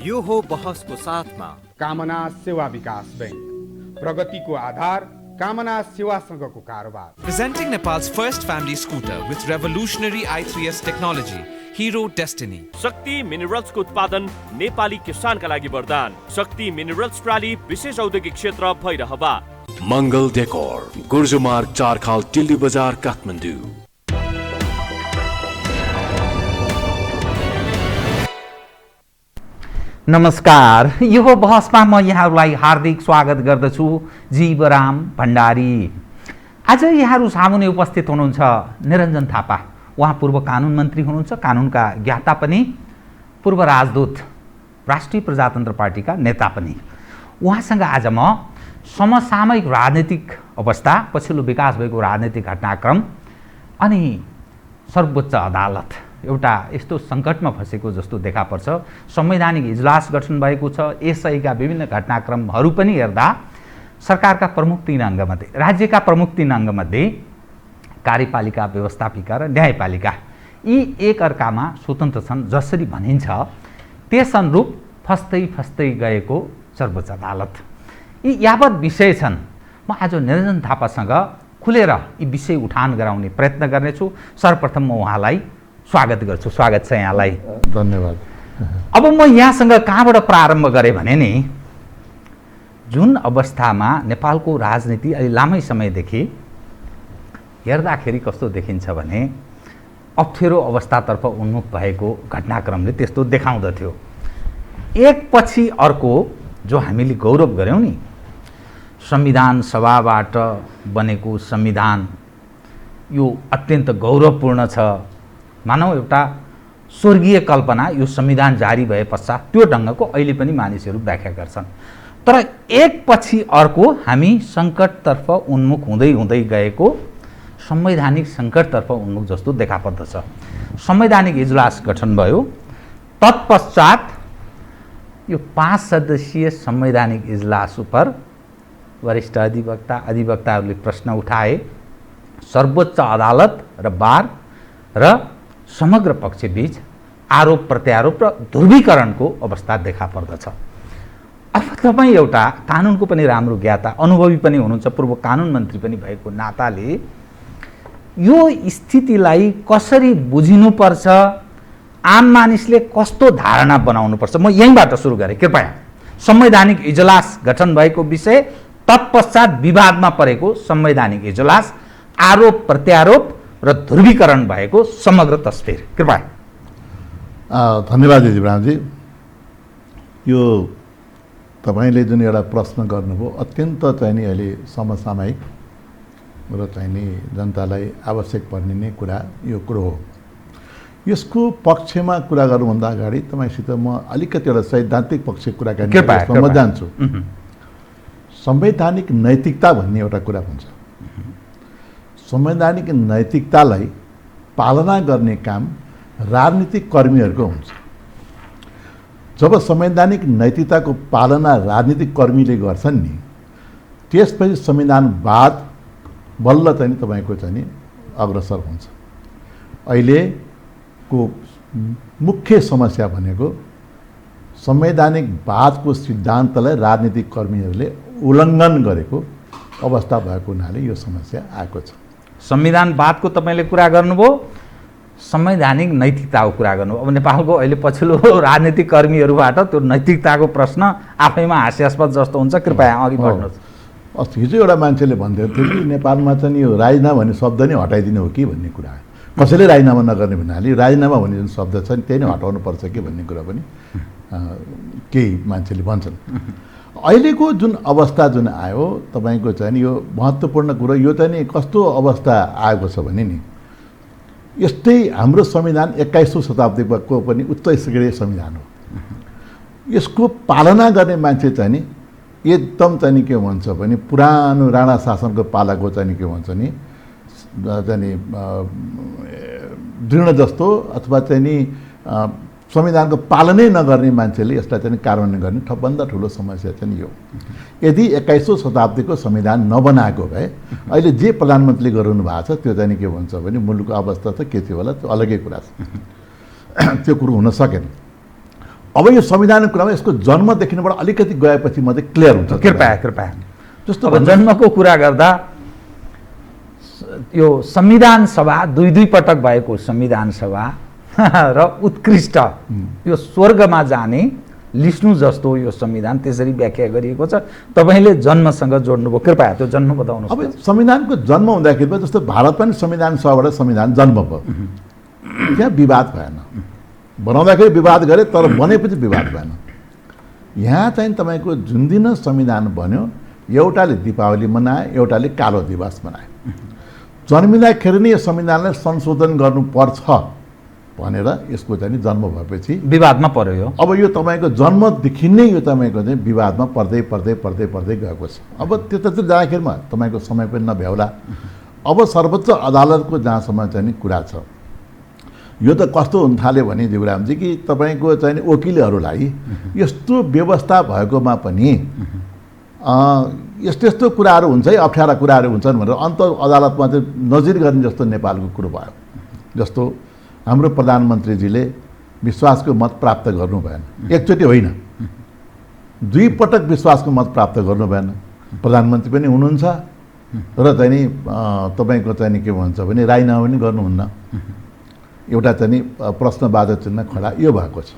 यो हो बहसको साथमा कामना सेवा विकास बैंक, प्रगतिको आधार कामना सेवासँगको कारोबार। Presenting Nepal's first family scooter with revolutionary i3s technology, Hero Destiny. शक्ति मिनरल्स को उत्पादन नेपाली किसानका लागि वरदान। शक्ति मिनरल्स प्राली विशेष औद्योगिक क्षेत्र भैरहवा। मङ्गल डेकोर, गुर्जो मार्ग 4 खाल टिल्ली बजार काठमाडौँ। नमस्कार, यो बहसमा म यहाँहरूलाई हार्दिक स्वागत गर्दछु। जीवराम भण्डारी। आज यहाँहरू सामुने उपस्थित हुनुहुन्छ निरञ्जन थापा। उहाँ पूर्व कानुन मन्त्री हुनुहुन्छ, कानुनका ज्ञाता पनि, पूर्व राजदूत, राष्ट्रिय प्रजातन्त्र पार्टीका नेता पनि। उहाँसँग आज म समसामयिक राजनीतिक अवस्था, पछिल्लो विकास भएको राजनीतिक घटनाक्रम अनि सर्वोच्च अदालत एउटा यस्तो सङ्कटमा फँसेको जस्तो देखा पर्छ। संवैधानिक इजलास गठन भएको छ। यसैका विभिन्न घटनाक्रमहरू पनि हेर्दा सरकारका प्रमुख 3 अङ्गमध्ये, राज्यका प्रमुख 3 अङ्गमध्ये कार्यपालिका, व्यवस्थापिका र न्यायपालिका यी एक अर्कामा स्वतन्त्र छन् जसरी भनिन्छ, त्यस अनुरूप फस्दै गएको सर्वोच्च अदालत। यी यावत विषय छन्। म आज निरञ्जन थापासँग खुलेर यी विषय उठान गराउने प्रयत्न गर्नेछु। सर्वप्रथम म उहाँलाई स्वागत गर्छु। स्वागत छ यहाँलाई। धन्यवाद। अब म यहाँसँग कहाँबाट प्रारम्भ गरेँ भने नि, जुन अवस्थामा नेपालको राजनीति अलि लामै समयदेखि हेर्दाखेरि कस्तो देखिन्छ भने अप्ठ्यारो अवस्थातर्फ उन्मुख भएको घटनाक्रमले त्यस्तो देखाउँदथ्यो। एकपछि अर्को जो हामीले गौरव गऱ्यौँ नि, संविधान सभाबाट बनेको संविधान यो अत्यन्त गौरवपूर्ण छ। मानौ एउटा स्वर्गीय कल्पना यो संविधान जारी भए पश्चात त्यो ढङ्गको अहिले पनि मानिसहरू व्याख्या गर्छन्। तर एकपछि अर्को हामी सङ्कटतर्फ उन्मुख हुँदै गएको संवैधानिक सङ्कटतर्फ उन्मुख जस्तो देखा पर्दछ। संवैधानिक इजलास गठन भयो, तत्पश्चात यो 5 सदस्यीय संवैधानिक इजलास उपर वरिष्ठ अधिवक्ताहरूले प्रश्न उठाए। सर्वोच्च अदालत र बार र समग्र पक्षबीच आरोप प्रत्यारोप र ध्रुवीकरणको अवस्था देखा पर्दछ। अब तपाईँ एउटा कानुनको पनि राम्रो ज्ञाता, अनुभवी पनि हुनुहुन्छ, पूर्व कानुन मन्त्री पनि भएको नाताले यो स्थितिलाई कसरी बुझिनुपर्छ, आम मानिसले कस्तो धारणा बनाउनुपर्छ, म यहीँबाट सुरु गरेँ। कृपया संवैधानिक इजलास गठन भएको विषय, तत्पश्चात विवादमा परेको संवैधानिक इजलास, आरोप प्रत्यारोप र ध्रुवीकरण भएको समग्र तस्बिर कृपया। धन्यवाद जीवरामजी। यो तपाईँले जुन एउटा प्रश्न गर्नुभयो अत्यन्त चाहिँ नि अहिले समसामयिक र चाहिँ नि जनतालाई आवश्यक पर्ने नै कुरा यो कुरो हो। यसको पक्षमा कुरा गर्नुभन्दा अगाडि तपाईँसित म अलिकति एउटा सैद्धान्तिक पक्षको कुराकानी गर्न जान्छु। संवैधानिक नैतिकता भन्ने एउटा कुरा हुन्छ। संवैधानिक नैतिकतालाई पालना गर्ने काम राजनीतिक कर्मीहरूको हुन्छ। जब संवैधानिक नैतिकताको पालना राजनीतिक कर्मीले गर्छन् नि, त्यसपछि संविधानवाद बल्ल चाहिँ तपाईँको चाहिँ नि अग्रसर हुन्छ। अहिलेको मुख्य समस्या भनेको संवैधानिकवादको सिद्धान्तलाई राजनीतिक कर्मीहरूले उल्लङ्घन गरेको अवस्था भएको हुनाले यो समस्या आएको छ। संविधानवादको तपाईँले कुरा गर्नुभयो, संवैधानिक नैतिकताको कुरा गर्नुभयो। अब नेपालको अहिले पछिल्लो राजनीतिक कर्मीहरूबाट त्यो नैतिकताको प्रश्न आफैमा हास्यास्पद जस्तो हुन्छ। कृपया अघि बढ्नुहोस्। अस्ति हिजो एउटा मान्छेले भन्दै थियो कि नेपालमा चाहिँ यो राजीनामा भन्ने शब्द नै हटाइदिनु हो कि भन्ने कुरा। कसैले राजीनामा नगर्ने भन्नाले राजीनामा भन्ने जुन शब्द छ नि त्यही नै हटाउनु पर्छ कि भन्ने कुरा पनि केही मान्छेले भन्छन्। अहिलेको जुन अवस्था जुन आयो तपाईँको चाहिँ नि यो महत्त्वपूर्ण कुरो यो चाहिँ नि कस्तो अवस्था आएको छ भने नि, यस्तै हाम्रो संविधान 21औं शताब्दीको पनि उच्च स्तरीय संविधान हो। यसको पालना गर्ने मान्छे चाहिँ नि एकदम चाहिँ नि के भन्छ भने पुरानो राणा शासनको पालाको चाहिँ नि के भन्छ नि चाहिँ नि दृढ जस्तो अथवा चाहिँ नि संविधानको पालनै नगर्ने मान्छेले यसलाई चाहिँ कार्यान्वयन गर्ने सबभन्दा ठुलो समस्या चाहिँ यो। यदि 21औं शताब्दीको संविधान नबनाएको भए अहिले जे प्रधानमन्त्रीले गराउनु भएको छ त्यो चाहिँ के भन्छ भने मुलुकको अवस्था त के थियो होला त्यो अलग्गै कुरा छ। त्यो कुरो हुन सकेन। अब यो संविधानको कुरामा यसको जन्मदेखिबाट अलिकति गएपछि मात्रै क्लियर हुन्छ। कृपया जस्तो अब जन्मको कुरा गर्दा यो संविधान सभा दुई पटक भएको संविधान सभा र उत्कृष्ट यो स्वर्गमा जाने लिस्नु जस्तो यो संविधान त्यसरी व्याख्या गरिएको छ। तपाईँले जन्मसँग जोड्नुभयो, कृपया त्यो जन्म बताउनु। अब संविधानको जन्म हुँदाखेरि जस्तो भारतमा पनि संविधान सभाबाट संविधान जन्म भयो, त्यहाँ विवाद भएन। बनाउँदाखेरि विवाद गरे तर बनेपछि विवाद भएन। यहाँ चाहिँ तपाईँको जुन दिन संविधान बन्यो एउटाले दीपावली मनाए, एउटाले कालो दिवस मनाए। जन्मिँदाखेरि नै यो संविधानलाई संशोधन गर्नुपर्छ भनेर यसको चाहिँ जन्म भएपछि विवादमा पर्यो यो। अब यो तपाईँको जन्मदेखि नै यो तपाईँको चाहिँ विवादमा पर्दै गएको छ। अब त्यतातिर जाँदाखेरिमा तपाईँको समय पनि नभ्याउला। अब सर्वोच्च अदालतको जहाँसम्म चाहिँ कुरा छ, यो त कस्तो हुन थाल्यो भने देवरामजी कि तपाईँको चाहिँ वकिलहरूलाई यस्तो व्यवस्था भएकोमा पनि यस्तो कुराहरू हुन्छ है, अप्ठ्यारा कुराहरू हुन्छन् भनेर अन्त अदालतमा चाहिँ नजिर गर्ने जस्तो नेपालको कुरो भयो। जस्तो हाम्रो प्रधानमन्त्रीजीले विश्वासको मत प्राप्त गर्नु भएन, एकचोटि होइन 2 पटक विश्वासको मत प्राप्त गर्नु भएन। प्रधानमन्त्री पनि हुनुहुन्छ र चाहिँ नि तपाईँको चाहिँ नि के भन्छ भने राजीनामा पनि गर्नुहुन्न। एउटा चाहिँ नि प्रश्नवाचक चिन्ह खडा यो भएको छ।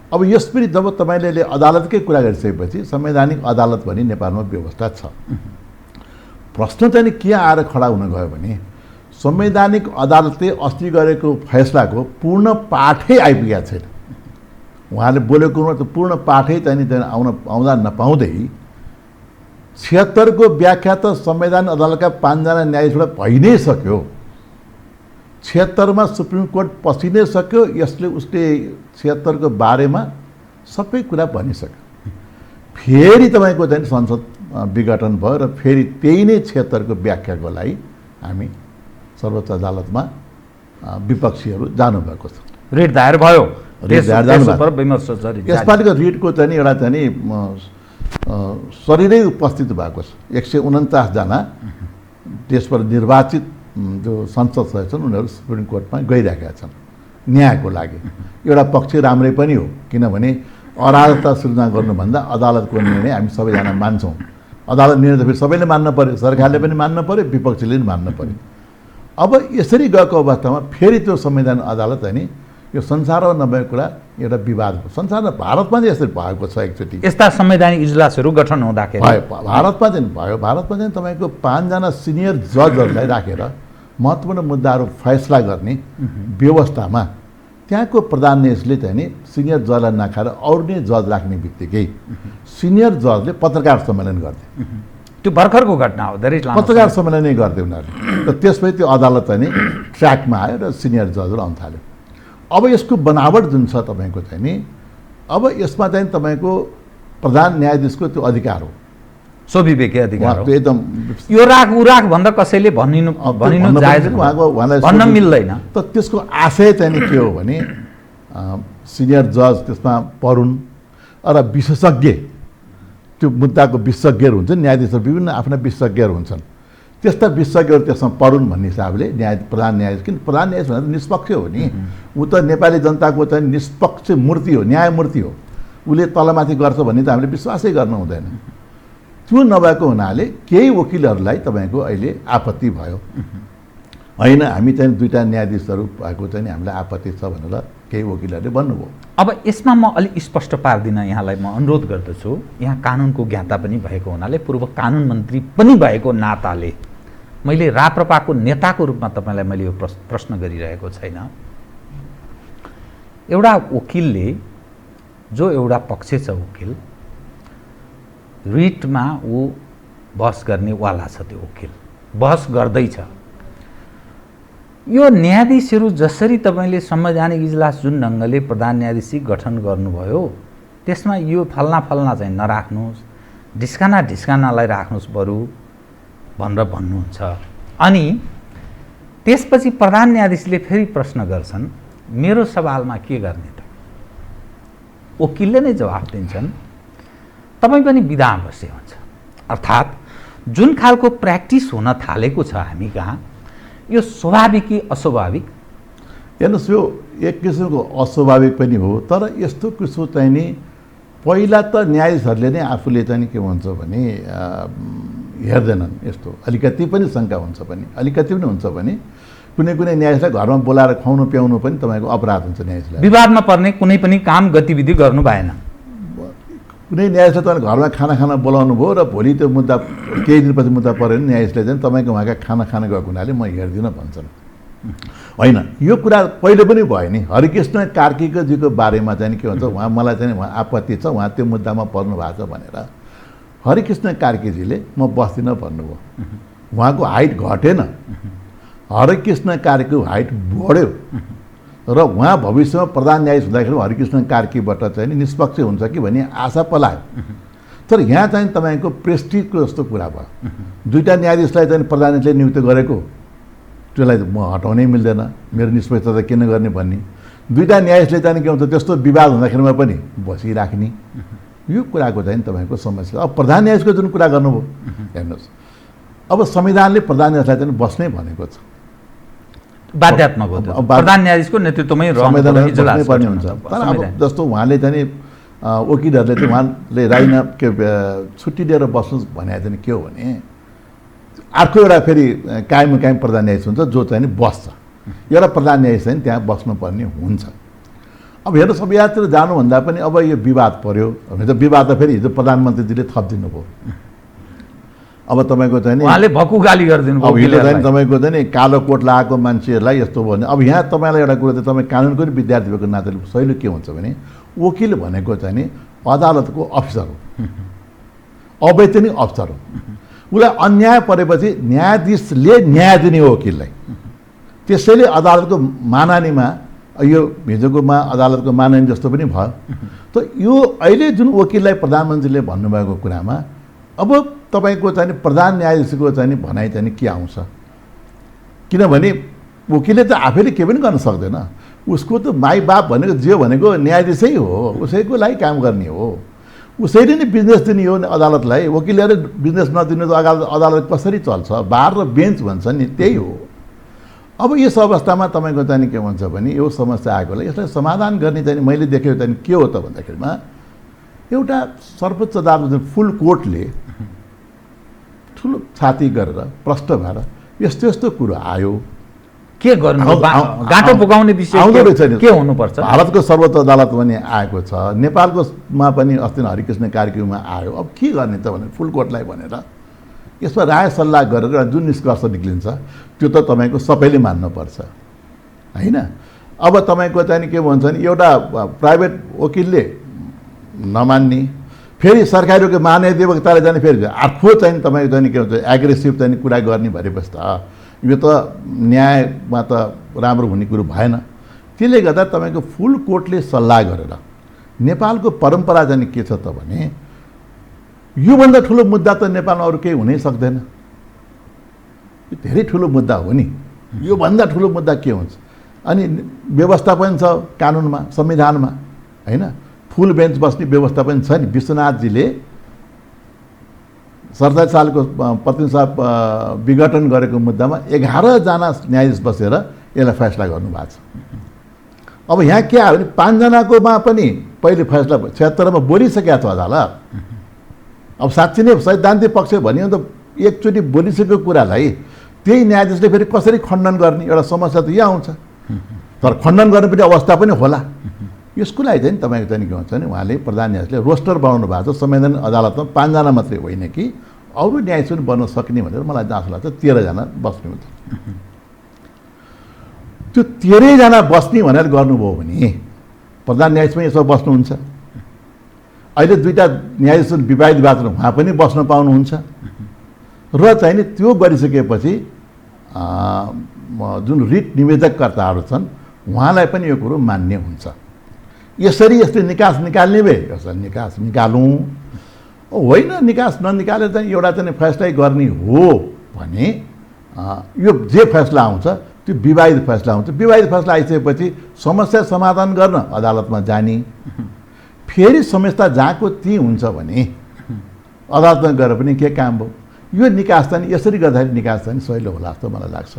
अब यसपछि जब तपाईँले अदालतकै कुरा गरिसकेपछि संवैधानिक अदालत भने नेपालमा व्यवस्था छ। प्रश्न चाहिँ के आएर खडा हुन गयो भने संवैधानिक अदालतले अस्ति गरेको फैसलाको पूर्ण पाठै आइपुगेको छैन। उहाँले बोलेकोमा त पूर्ण पाठै चाहिँ आउँदा नपाउँदै 76 को व्याख्या त संविधान अदालतका 5 जना न्यायाधीशबाट भइ नै सक्यो। 76 मा सुप्रिम कोर्ट पछि नै सक्यो। यसले उसले 76 को बारेमा सबै कुरा भनिसक्यो। फेरि तपाईँको चाहिँ संसद विघटन भयो र फेरि त्यही नै 76 को व्याख्याको लागि हामी सर्वोच्च अदालतमा विपक्षीहरू जानुभएको छ। रिट दायर भयो, विमर्श यसपालिको रिटको चाहिँ एउटा चाहिँ शरीरै उपस्थित भएको छ। 149 जना देशबाट निर्वाचित जो संसद सदस्य छन् उनीहरू सुप्रिम कोर्टमा गइरहेका छन् न्यायको लागि। एउटा पक्ष राम्रै पनि हो, किनभने अराजकता सृजना गर्नुभन्दा अदालतको निर्णय हामी सबैजना मान्छौँ। अदालत निर्णय त फेरि सबैले मान्न पर्यो, सरकारले पनि मान्न पर्यो, विपक्षीले पनि मान्न पर्यो। अब यसरी गएको अवस्थामा फेरि त्यो संविधान अदालत होइन यो संसारमा नभएको कुरा एउटा विवाद हो। संसारमा भारतमा चाहिँ यसरी भएको छ। एकचोटि यस्ता संवैधानिक इजलासहरू गठन हुँदाखेरि भयो, भारतमा चाहिँ भयो। भारतमा चाहिँ तपाईँको 5 जना सिनियर जजहरूलाई राखेर महत्त्वपूर्ण मुद्दाहरू फैसला गर्ने व्यवस्थामा त्यहाँको प्रधान न्यायाधीशले चाहिँ नि सिनियर जजलाई नखाएर अरू नै जज राख्ने बित्तिकै सिनियर जजले पत्रकार सम्मेलन गर्थे। त्यो भर्खरको घटना हो, धेरै लामो पत्रकार सम्मेलन नै गर्थे उनीहरूले। र त्यसपछि त्यो अदालत चाहिँ नि ट्र्याकमा आयो र सिनियर जजहरू आउन थाल्यो। अब यसको बनावट जुन छ तपाईँको चाहिँ नि अब यसमा चाहिँ तपाईँको प्रधान न्यायाधीशको त्यो अधिकार हो, स्वविवेकी अधिकार हो। त्यो एकदम यो राख उराख भन्दा कसैले भनिनु जायज भन्न मिल्दैन। त त्यसको आशय चाहिँ नि के हो भने सिनियर जज त्यसमा परुन् र विशेषज्ञ त्यो मुद्दाको विशेषज्ञहरू हुन्छन्। न्यायाधीशहरू विभिन्न आफ्ना विशेषज्ञहरू हुन्छन्। त्यस्ता विशेषज्ञहरू त्यसमा परुन् भन्ने हिसाबले प्रधान न्यायाधीश, किन प्रधान न्यायाधीश भनेर निष्पक्ष हो नि। ऊ त नेपाली जनताको चाहिँ निष्पक्ष मूर्ति हो, न्यायमूर्ति हो। उसले तलमाथि गर्छ भन्ने त हामीले विश्वासै गर्नु हुँदैन। त्यो नभएको हुनाले केही वकिलहरूलाई तपाईँको अहिले आपत्ति भयो। होइन हामी चाहिँ 2टा न्यायाधीशहरू भएको चाहिँ हामीलाई आपत्ति छ भनेर केही वकिलहरूले भन्नुभयो। अब यसमा म अलिक स्पष्ट पार्दिनँ, यहाँलाई म अनुरोध गर्दछु। यहाँ कानुनको ज्ञाता पनि भएको हुनाले, पूर्व कानुन मन्त्री पनि भएको नाताले मैले राप्रपाको नेताको रूपमा तपाईँलाई मैले यो प्रश्न गरिरहेको छैन। एउटा वकिलले जो एउटा पक्ष छ वकिल, रिटमा ऊ बहस गर्नेवाला छ, त्यो वकिल बहस गर्दैछ। यो न्यायाधीशहरू जसरी तपाईँले संवैधानिक इजलास जुन ढङ्गले प्रधान न्यायाधीश गठन गर्नुभयो त्यसमा यो फल्ना चाहिँ नराख्नुहोस्, ढिस्कानालाई राख्नुहोस् बरु भनेर भन्नुहुन्छ। अनि त्यसपछि प्रधान न्यायाधीशले फेरि प्रश्न गर्छन्, मेरो सवालमा के गर्ने त? वकिलले नै जवाफ दिन्छन्, तपाईँ पनि बिदा बसे हुन्छ। अर्थात् जुन खालको प्र्याक्टिस हुन थालेको छ हामी कहाँ, यो स्वाभाविक कि अस्वाभाविक? हेर्नुहोस्, यो एक किसिमको अस्वाभाविक पनि हो। तर यस्तो किसिम चाहिँ नि पहिला त न्यायाधीशहरूले नै आफूले चाहिँ के भन्छ भने हेर्दैनन्। यस्तो अलिकति पनि शङ्का हुन्छ भने, अलिकति पनि हुन्छ भने कुनै कुनै न्यायाधीशलाई घरमा बोलाएर खुवाउनु प्याउनु पनि तपाईँको अपराध हुन्छ। न्यायाधीशलाई विवादमा पर्ने कुनै पनि काम गतिविधि गर्नु भएन। कुनै न्यायाधीशले तपाईँले घरमा खाना बोलाउनु भयो र भोलि त्यो मुद्दा केही दिनपछि मुद्दा पऱ्यो भने न्यायाधीशले चाहिँ तपाईँको उहाँका खाना गएको हुनाले म हेर्दिनँ भन्छन्। होइन, यो कुरा पहिले पनि भयो नि। हरिकृष्ण कार्कीजीको बारेमा चाहिँ के भन्छ, उहाँ मलाई चाहिँ उहाँ आपत्ति छ, उहाँ त्यो मुद्दामा पर्नु भएको छ भनेर हरिकृष्ण कार्कीजीले म बस्दिनँ भन्नुभयो। उहाँको हाइट घटेन, हरिकृष्ण कार्कीको हाइट बढ्यो र उहाँ भविष्यमा प्रधान न्यायाधीश हुँदाखेरि हरिकृष्ण कार्कीबाट चाहिँ निष्पक्ष हुन्छ कि भन्ने आशा पलायो। तर यहाँ चाहिँ तपाईँको प्रेस्टिजको जस्तो कुरा भयो। दुईवटा न्यायाधीशलाई चाहिँ प्रधान न्यायाधीशले नियुक्त गरेको, त्यसलाई म हटाउनै मिल्दैन, मेरो निष्पक्षता किन गर्ने भन्ने। दुईवटा न्यायाधीशले चाहिँ के हुन्छ त्यस्तो विवाद हुँदाखेरिमा पनि बसिराख्ने, यो कुराको चाहिँ तपाईँको समस्या। अब प्रधान न्यायाधीशको जुन कुरा गर्नुभयो, हेर्नुहोस्, अब संविधानले प्रधान न्यायाधीशलाई चाहिँ बस्नै भनेको छ, बाध्यात्मक हो। प्रधान न्यायाधीशको नेतृत्वमै पर्ने हुन्छ। तर अब जस्तो उहाँले चाहिँ वकिलहरूले चाहिँ उहाँले राजीनामा के छुट्टी लिएर बस्नु भने चाहिँ के हो भने अर्को एउटा फेरि कायम प्रधान न्यायाधीश हुन्छ जो चाहिँ बस्छ। एउटा प्रधान न्यायाधीश चाहिँ त्यहाँ बस्नुपर्ने हुन्छ। अब हेर्नुहोस्, अब यहाँतिर जानुभन्दा पनि अब यो विवाद पर्यो भने त विवाद त फेरि हिजो प्रधानमन्त्रीजीले थपिदिनु भयो। अब तपाईँको चाहिँ उहाँले भक्कु गाली गरिदिनु भयो। अब हिजो चाहिँ तपाईँको चाहिँ कालो कोट लगाएको मान्छेहरूलाई यस्तो भयो भने अब यहाँ तपाईँलाई एउटा कुरा चाहिँ तपाईँ कानुनको पनि विद्यार्थी भएको नाताले सहिलो के हुन्छ भने वकिल भनेको चाहिँ नि अदालतको अफिसर हो, अवैतनिक अफिसर हो। उसलाई अन्याय परेपछि न्यायाधीशले न्याय दिने हो वकिललाई। त्यसैले अदालतको माननीमा यो हिजोकोमा अदालतको माननी जस्तो पनि भयो। त यो अहिले जुन वकिललाई प्रधानमन्त्रीले भन्नुभएको कुरामा अब तपाईँको चाहिँ प्रधान न्यायाधीशको चाहिँ भनाइ चाहिँ के आउँछ, किनभने वकिलले त आफैले के पनि गर्न सक्दैन। उसको त माई बाप भनेको जे भनेको न्यायाधीशै हो, उसैको लागि काम गर्ने हो, उसैले नै बिजनेस दिने हो अदालतलाई। वकिलले बिजनेस नदिनु त अदालत कसरी चल्छ? बार र बेन्च भन्छ नि, त्यही हो। अब यस अवस्थामा तपाईँको चाहिँ के भन्छ भने यो समस्या आएकोलाई यसलाई समाधान गर्ने चाहिँ मैले देखेको चाहिँ के हो त भन्दाखेरिमा एउटा सर्वोच्च अदालत फुल कोर्टले ठुलो छाती गरेर प्रष्ट भएर यस्तो यस्तो कुरो आयो, के गर्नु, गाँटो पुगाउने विषय आउँदो रहेछ नि। के हुनुपर्छ? भारतको सर्वोच्च अदालत पनि आएको छ, नेपालकोमा पनि अस्ति हरिकृष्ण कार्कीमा आयो। अब के गर्ने त भनेर फुल कोर्टलाई भनेर यसमा राय सल्लाह गरेर जुन निष्कर्ष निक्लिन्छ त्यो त तपाईँको सबैले मान्नुपर्छ, होइन? अब तपाईँको चाहिँ के भन्छ भने एउटा प्राइभेट वकिलले नमान्ने, फेरि सरकारी वकिल महाधिवक्ताले जाने फेरि आफू चाहिँ तपाईँको चाहिँ के भन्छ एग्रेसिभ चाहिँ कुरा गर्ने भनेपछि त यो त न्यायमा त राम्रो हुने कुरो भएन। त्यसले गर्दा तपाईँको फुल कोर्टले सल्लाह गरेर नेपालको परम्परा चाहिँ के छ त भने योभन्दा ठुलो मुद्दा त नेपालमा अरू केही हुनै सक्दैन। यो धेरै ठुलो मुद्दा हो नि, योभन्दा ठुलो मुद्दा के हुन्छ? अनि व्यवस्था पनि छ कानुनमा, संविधानमा, होइन? फुल बेन्च बस्ने व्यवस्था पनि छ नि। विश्वनाथजीले 47 सालको प्रतिनिधि विघटन गरेको मुद्दामा 11 जना न्यायाधीश बसेर यसलाई फैसला गर्नुभएको छ। अब यहाँ के आयो भने 5 जनाकोमा पनि पहिले फैसला 76 मा बोलिसकेको छ अदालत। अब साँच्चै नै सैद्धान्तिक पक्ष भनियो त एकचोटि बोलिसकेको कुरालाई त्यही न्यायाधीशले फेरि कसरी खण्डन गर्ने, एउटा समस्या त यहाँ आउँछ। तर खण्डन गर्ने पनि अवस्था पनि होला। यसको लागि चाहिँ तपाईँको चाहिँ के भन्छ भने उहाँले प्रधान न्यायाधीशले रोस्टर बनाउनु भएको छ। संविधान अदालतमा 5 जना मात्रै होइन कि अरू न्यायाधीश पनि बन्न सक्ने भनेर मलाई जहाँसो लाग्छ 13 जना बस्ने हुन्छ। त्यो 13 जना बस्ने भनेर गर्नुभयो भने प्रधान न्यायाधीश पनि यसो बस्नुहुन्छ। अहिले 2टा न्यायाधीश विवादित भएको छ, उहाँ पनि बस्न पाउनुहुन्छ। र चाहिँ नि त्यो गरिसकेपछि जुन रिट निवेदककर्ताहरू छन् उहाँलाई पनि यो कुरो मान्य हुन्छ। यसरी यस्तो निकास निकाल्ने भए यसरी निकास निकालौँ, होइन निकास ननिकालेर चाहिँ एउटा चाहिँ फैसला गर्ने हो भने यो जे फैसला आउँछ त्यो विवादित फैसला हुन्छ। विवादित फैसला आइसकेपछि समस्या समाधान गर्न अदालतमा जाने, फेरि समस्या जहाँको त्यहीँ हुन्छ भने अदालतमा गएर पनि के काम भयो? यो निकास चाहिँ यसरी गर्दाखेरि निकास चाहिँ सहिलो होला जस्तो मलाई लाग्छ।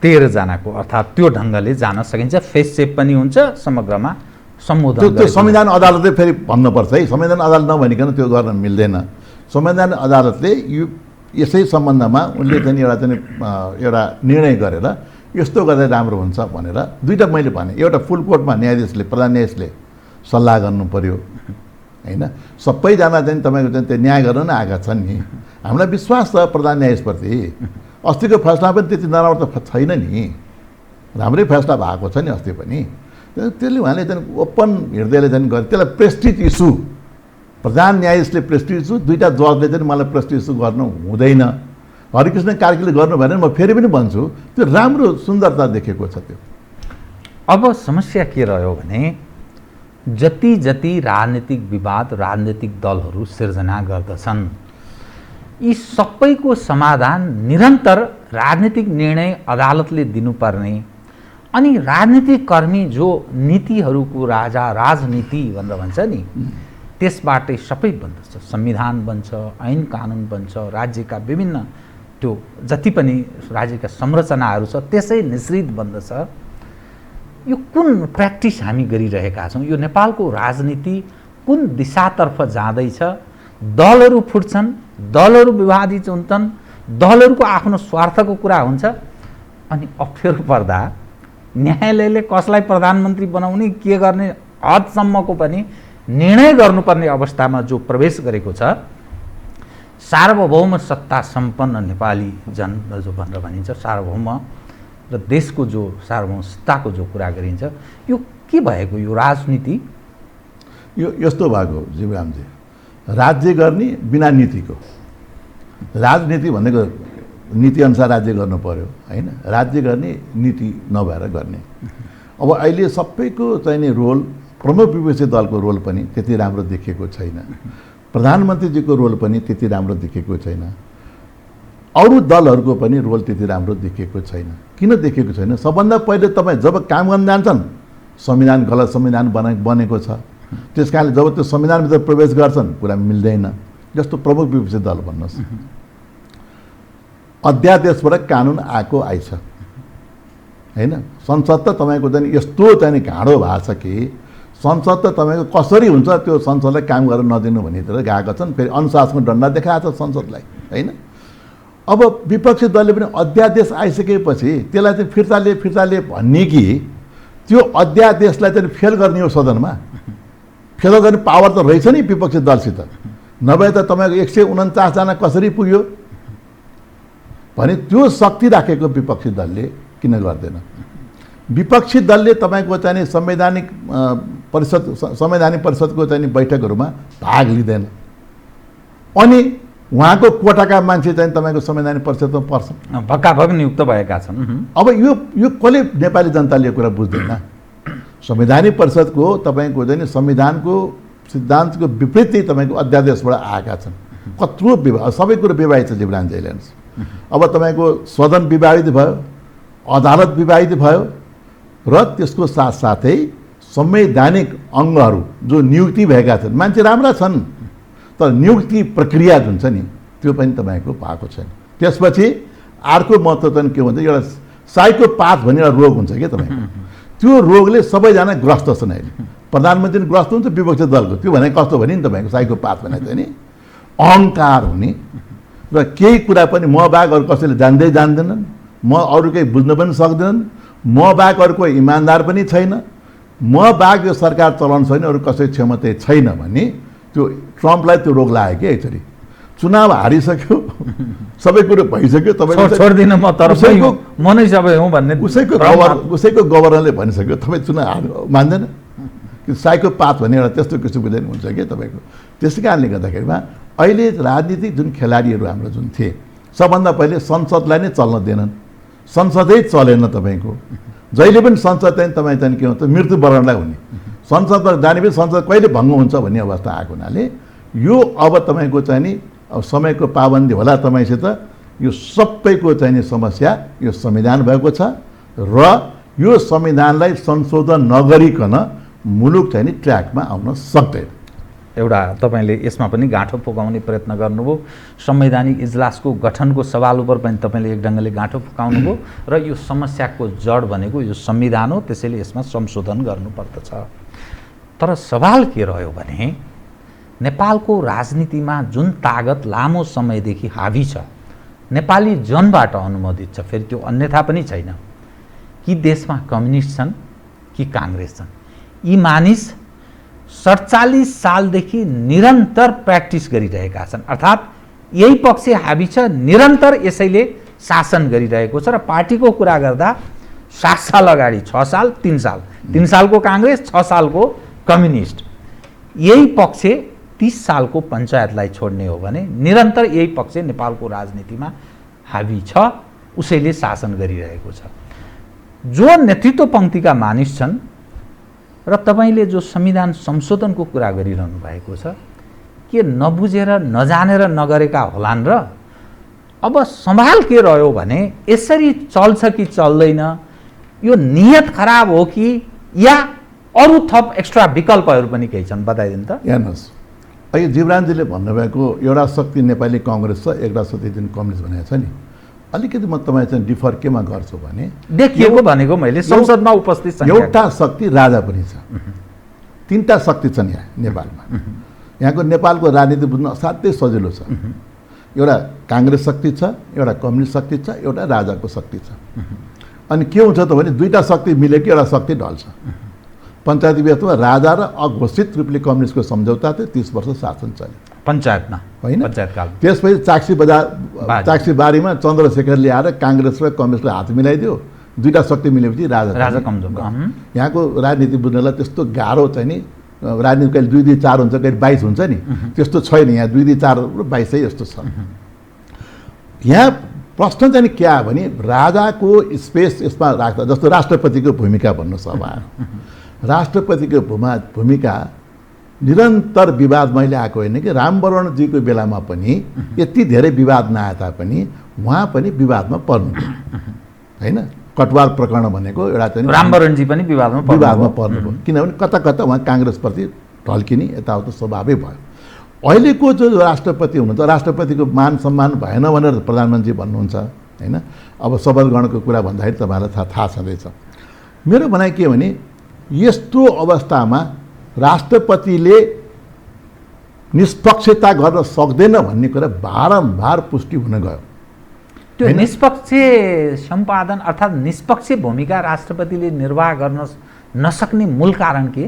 13 जनाको अर्थात् त्यो ढङ्गले जान सकिन्छ। फेस सेप पनि हुन्छ, समग्रमा सम्बोधन त्यो संविधान अदालतले फेरि भन्नुपर्छ है, संविधान अदालत नभनिकन त्यो गर्न मिल्दैन। संविधान अदालतले यो यसै सम्बन्धमा उनले चाहिँ एउटा निर्णय गरेर यस्तो गर्दा राम्रो हुन्छ भनेर दुईवटा मैले भने, एउटा फुल कोर्टमा न्यायाधीशले प्रधान न्यायाधीशले सल्लाह गर्नु पर्यो होइन, सबैजना चाहिँ तपाईँको चाहिँ त्यो न्याय गर्न नै आएका छन् नि, हामीलाई विश्वास छ प्रधान न्यायाधीशप्रति। अस्तिको फैसला पनि त्यति नराम्रो त छैन नि, राम्रै फैसला भएको छ नि अस्ति पनि। त्यसले उहाँले चाहिँ ओपन हृदयले चाहिँ गरे, त्यसलाई प्रेस्टिज इस्यु, प्रधान न्यायाधीशले प्रेस्टिज इस्यु, दुईवटा जजले चाहिँ मलाई प्रेस्टिज इस्यु गर्नु हुँदैन, हरिकृष्ण कार्कीले गर्नु भएन। म फेरि पनि भन्छु त्यो राम्रो सुन्दरता देखेको छ त्यो। अब समस्या के रह्यो भने जति जति राजनीतिक विवाद राजनीतिक दलहरू सिर्जना गर्दछन्, यी सबैको समाधान निरन्तर राजनीतिक निर्णय अदालतले दिनुपर्ने, अनि राजनीतिक कर्मी जो नीतिहरूको राजा राजनीति भनेर भन्छ नि, त्यसबाटै सबै बन्दछ। संविधान बन्छ, ऐन कानुन बन्छ, राज्यका विभिन्न त्यो जति पनि राज्यका संरचनाहरू छ त्यसै निश्रित बन्दछ। यो कुन प्र्याक्टिस हामी गरिरहेका छौँ? यो नेपालको राजनीति कुन दिशातर्फ जाँदैछ? दलहरू फुट्छन्, दलहरू विवादित हुन्छन्, दलहरूको आफ्नो स्वार्थको कुरा हुन्छ, अनि अप्ठ्यारो पर्दा न्यायालयले कसलाई प्रधानमन्त्री बनाउने के गर्ने हदसम्मको पनि निर्णय गर्नुपर्ने अवस्थामा जो प्रवेश गरेको छ, सार्वभौम सत्ता सम्पन्न नेपाली जन जो भनेर भनिन्छ, सार्वभौम र देशको जो सार्वभौम सत्ताको जो कुरा गरिन्छ, यो के भएको? यो राजनीति यो यस्तो भएको जीवरामजी, राज्य गर्ने बिना नीतिको, राजनीति भनेको नीतिअनुसार राज्य गर्नु पर्यो होइन, राज्य गर्ने नीति नभएर गर्ने। अब अहिले सबैको चाहिने रोल, प्रमुख विपक्षी दलको रोल पनि त्यति राम्रो देखिएको छैन, प्रधानमन्त्रीजीको रोल पनि त्यति राम्रो देखिएको छैन, अरू दलहरूको पनि रोल त्यति राम्रो देखिएको छैन। किन देखिएको छैन? सबभन्दा पहिले तपाईँ जब काम गर्न जान्छन्, संविधान गलत संविधान बनेको छ, त्यस कारणले जब त्यो संविधानभित्र प्रवेश गर्छन् कुरा मिल्दैन। जस्तो प्रमुख विपक्षी दल भन्नुहोस्, अध्यादेशबाट कानुन आएको आइछ होइन, संसद त तपाईँको चाहिँ यस्तो चाहिँ घाँडो भएको छ कि संसद त तपाईँको कसरी हुन्छ त्यो संसदलाई काम गरेर नदिनु भनितिर गएका छन्। फेरि अनुशासनको डन्डा देखाएको छ संसदलाई होइन। अब विपक्षी दलले पनि अध्यादेश आइसकेपछि त्यसलाई चाहिँ फिर्ता लिए भन्ने कि त्यो अध्यादेशलाई चाहिँ फेल गर्ने हो सदनमा, फेल गर्ने पावर त रहेछ नि विपक्षी दलसित, नभए त तपाईँको 149 जना कसरी पुग्यो भने त्यो शक्ति राखेको विपक्षी दलले किन गर्दैन? विपक्षी दलले तपाईँको चाहिँ संवैधानिक परिषदको चाहिँ बैठकहरूमा भाग लिँदैन, अनि उहाँको कोटाका मान्छे चाहिँ तपाईँको संवैधानिक परिषदमा पर्छ, भक्काभक नियुक्त भएका छन्। अब यो कसले नेपाली जनताले यो कुरा बुझ्दैन? संवैधानिक परिषदको तपाईँको चाहिँ संविधानको सिद्धान्तको विपरीत तपाईँको अध्यादेशबाट आएका छन्। कत्रो विवाद, सबै कुरो विवाहित छ जीवरामजी हेर्नुहोस्। अब तपाईँको सदन विवाहित भयो, अदालत विवाहित भयो, र त्यसको साथसाथै संवैधानिक अङ्गहरू जो नियुक्ति भएका छन्, मान्छे राम्रा छन्, तर नियुक्ति प्रक्रिया जुन छ नि त्यो पनि तपाईँको भएको छैन। त्यसपछि अर्को महत्त्व चाहिँ के भन्छ, एउटा साइकोपाथ भन्ने एउटा रोग हुन्छ क्या तपाईँको, त्यो रोगले सबैजना ग्रस्त छन् अहिले। प्रधानमन्त्री ग्रस्त हुन्छ विपक्षी दलको, त्यो भने कस्तो भने नि तपाईँको साइकोपाथ भने चाहिँ नि अहङ्कार हुने, र केही कुरा पनि म बाहेक अरू कसैले जान्दै जान्दैनन्, म अरू केही बुझ्न पनि सक्दैनन्, म बाहेक अरू कोही इमान्दार पनि छैन, म बाहेक यो सरकार चलाउन छैन, अरू कसै क्षमता छैन भन्ने त्यो ट्रम्पलाई त्यो रोग लाग्यो क्या। एकचोटि चुनाव हारिसक्यो, सबै कुरो भइसक्यो, तपाईँ छोड्दिनँ म, तर म नै सबै हुँ भन्ने उसैको गभर्नरले भनिसक्यो, तपाईँ चुनाव मान्दैन कि साइकोपाथ भन्ने एउटा त्यस्तो किसिमको चाहिँ हुन्छ क्या तपाईँको। त्यसै कारणले गर्दाखेरिमा अहिले राजनीतिक जुन खेलाडीहरू हाम्रो जुन थिए, सबभन्दा पहिले संसदलाई नै चल्न दिएनन्, संसदै चलेन तपाईँको। जहिले पनि संसद चाहिँ तपाईँ चाहिँ के हुन्छ मृत्युवरणलाई हुने, संसदमा जाने पनि संसद कहिले भङ्ग हुन्छ भन्ने अवस्था आएको हुनाले यो अब तपाईँको चाहिँ नि अब समयको पाबन्दी होला तपाईँसित, यो सबैको चाहिँ नि समस्या यो संविधान भएको छ, र यो संविधानलाई संशोधन नगरिकन मुलुक चाहिँ नि ट्र्याकमा आउन सक्दैन। एउटा तपाईँले यसमा पनि गाँठो फुकाउने प्रयत्न गर्नुभयो। संवैधानिक इजलासको गठनको सवाल उपर पनि तपाईँले एक ढङ्गले गाँठो फुकाउनुभयो र यो समस्याको जड भनेको यो संविधान हो, त्यसैले यसमा संशोधन गर्नुपर्दछ। तर सवाल के रह्यो भने नेपालको राजनीतिमा जुन तागत लामो समयदेखि हावी छ, नेपाली जनबाट अनुमोदित छ, फेरि त्यो अन्यथा पनि छैन कि देशमा कम्युनिस्ट छन् कि काङ्ग्रेस छन्। यी मानिस 47 सालदेखि निरन्तर प्र्याक्टिस गरिरहेका छन्, अर्थात् यही पक्ष हावी छ, निरन्तर यसैले शासन गरिरहेको छ। र पार्टीको कुरा गर्दा 7 साल अगाडि 6 साल 3 साल 3 सालको काङ्ग्रेस, 6 सालको कम्युनिस्ट, यही पक्ष 30 सालको पञ्चायतलाई छोड्ने हो भने निरन्तर यही पक्ष नेपालको राजनीतिमा हावी छ, उसैले शासन गरिरहेको छ। जो नेतृत्व पङ्क्तिका मानिस छन् र तपाईँले जो संविधान संशोधनको कुरा गरिरहनु भएको छ, के नबुझेर नजानेर नगरेका होलान् र अब सवाल के रह्यो भने यसरी चल्छ कि चल्दैन, यो नियत खराब हो कि या अरू थप एक्स्ट्रा विकल्पहरू पनि केही छन्, बताइदिनु त। हेर्नुहोस्, अहिले जीवराजजीले भन्नुभएको एउटा शक्ति नेपाली कङ्ग्रेस छ, एउटा शक्ति जुन कम्युनिस्ट भनेको छ नि, अलिकति म तपाईँ चाहिँ डिफर केमा गर्छु भने देखिएको भनेको मैले संसदमा उपस्थित छ, एउटा शक्ति राजा पनि छ, 3टा शक्ति छन् यहाँ नेपालमा। यहाँको नेपालको राजनीति बुझ्न असाध्यै सजिलो छ। एउटा काङ्ग्रेस शक्ति छ, एउटा कम्युनिस्ट शक्ति छ, एउटा राजाको शक्ति छ। अनि के हुन्छ त भने दुईटा शक्ति मिलेको एउटा शक्ति ढल्छ। पञ्चायती व्यवस्थामा राजा र अघोषित रूपले कम्युनिस्टको सम्झौता थियो, 30 वर्ष शासन चल्यो पञ्चायतमा, होइन? पञ्चायतकाल। त्यसपछि चाक्सी बारीमा चन्द्रशेखरले आएर काङ्ग्रेस र कम्युनिस्टलाई हात मिलाइदियो, दुईटा शक्ति मिलेपछि राजा कमजोर। यहाँको राजनीति बुझ्नलाई त्यस्तो गाह्रो चाहिँ नि, राजनीति कहिले 2 2 4 हुन्छ, कहिले 22 हुन्छ नि, त्यस्तो छैन। यहाँ 2 2 4 र 22 यस्तो छ। यहाँ प्रश्न चाहिँ के आयो भने राजाको स्पेस यसमा राख्दा, जस्तो राष्ट्रपतिको भूमिका भन्नुहोस्। अब राष्ट्रपतिको भूमिका निरन्तर विवाद मैले आएको होइन कि रामवरणजीको बेलामा पनि यति धेरै विवाद नआए तापनि उहाँ पनि विवादमा पर्नु होइन। कटवाल प्रकरण भनेको एउटा चाहिँ रामवरणजी पनि विवादमा पर्नुभयो, किनभने कता कता उहाँ काङ्ग्रेसप्रति ढल्किने यताउता स्वभावै भयो। अहिलेको जो राष्ट्रपति हुनुहुन्छ, राष्ट्रपतिको मान सम्मान भएन भनेर प्रधानमन्त्री भन्नुहुन्छ होइन। अब शपथग्रहणको कुरा भन्दाखेरि तपाईँलाई थाहा छँदैछ। मेरो भनाइ के भने यस्तो अवस्थामा राष्ट्रपतिले निष्पक्षता गर्न सक्दैन भन्ने कुरा बारम्बार पुष्टि हुन गयो। त्यो निष्पक्ष सम्पादन अर्थात् निष्पक्ष भूमिका राष्ट्रपतिले निर्वाह गर्न नसक्ने मूल कारण के?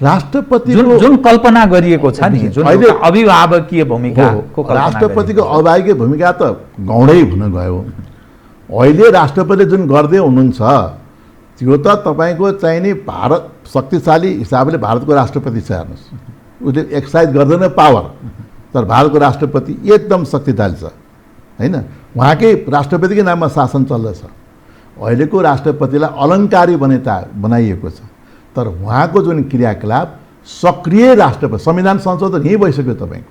राष्ट्रपतिको जुन कल्पना गरिएको छ नि, जुन अभिभावकीय भूमिकाको राष्ट्रपतिको अभिभावकीय भूमिका त गौडै हुन गयो। अहिले राष्ट्रपतिले जुन गर्दै हुनुहुन्छ त्यो त तपाईँको चाहिने भारत शक्तिशाली हिसाबले भारतको राष्ट्रपति छ। हेर्नुहोस्, उसले एक्सर्साइज गर्दैन पावर, तर भारतको राष्ट्रपति एकदम शक्तिशाली छ होइन। उहाँकै राष्ट्रपतिकै नाममा शासन चल्दछ। अहिलेको राष्ट्रपतिलाई अलङ्कारी बनाइएको छ, तर उहाँको जुन क्रियाकलाप सक्रिय राष्ट्रपति, संविधान संशोधन यहीँ भइसक्यो तपाईँको।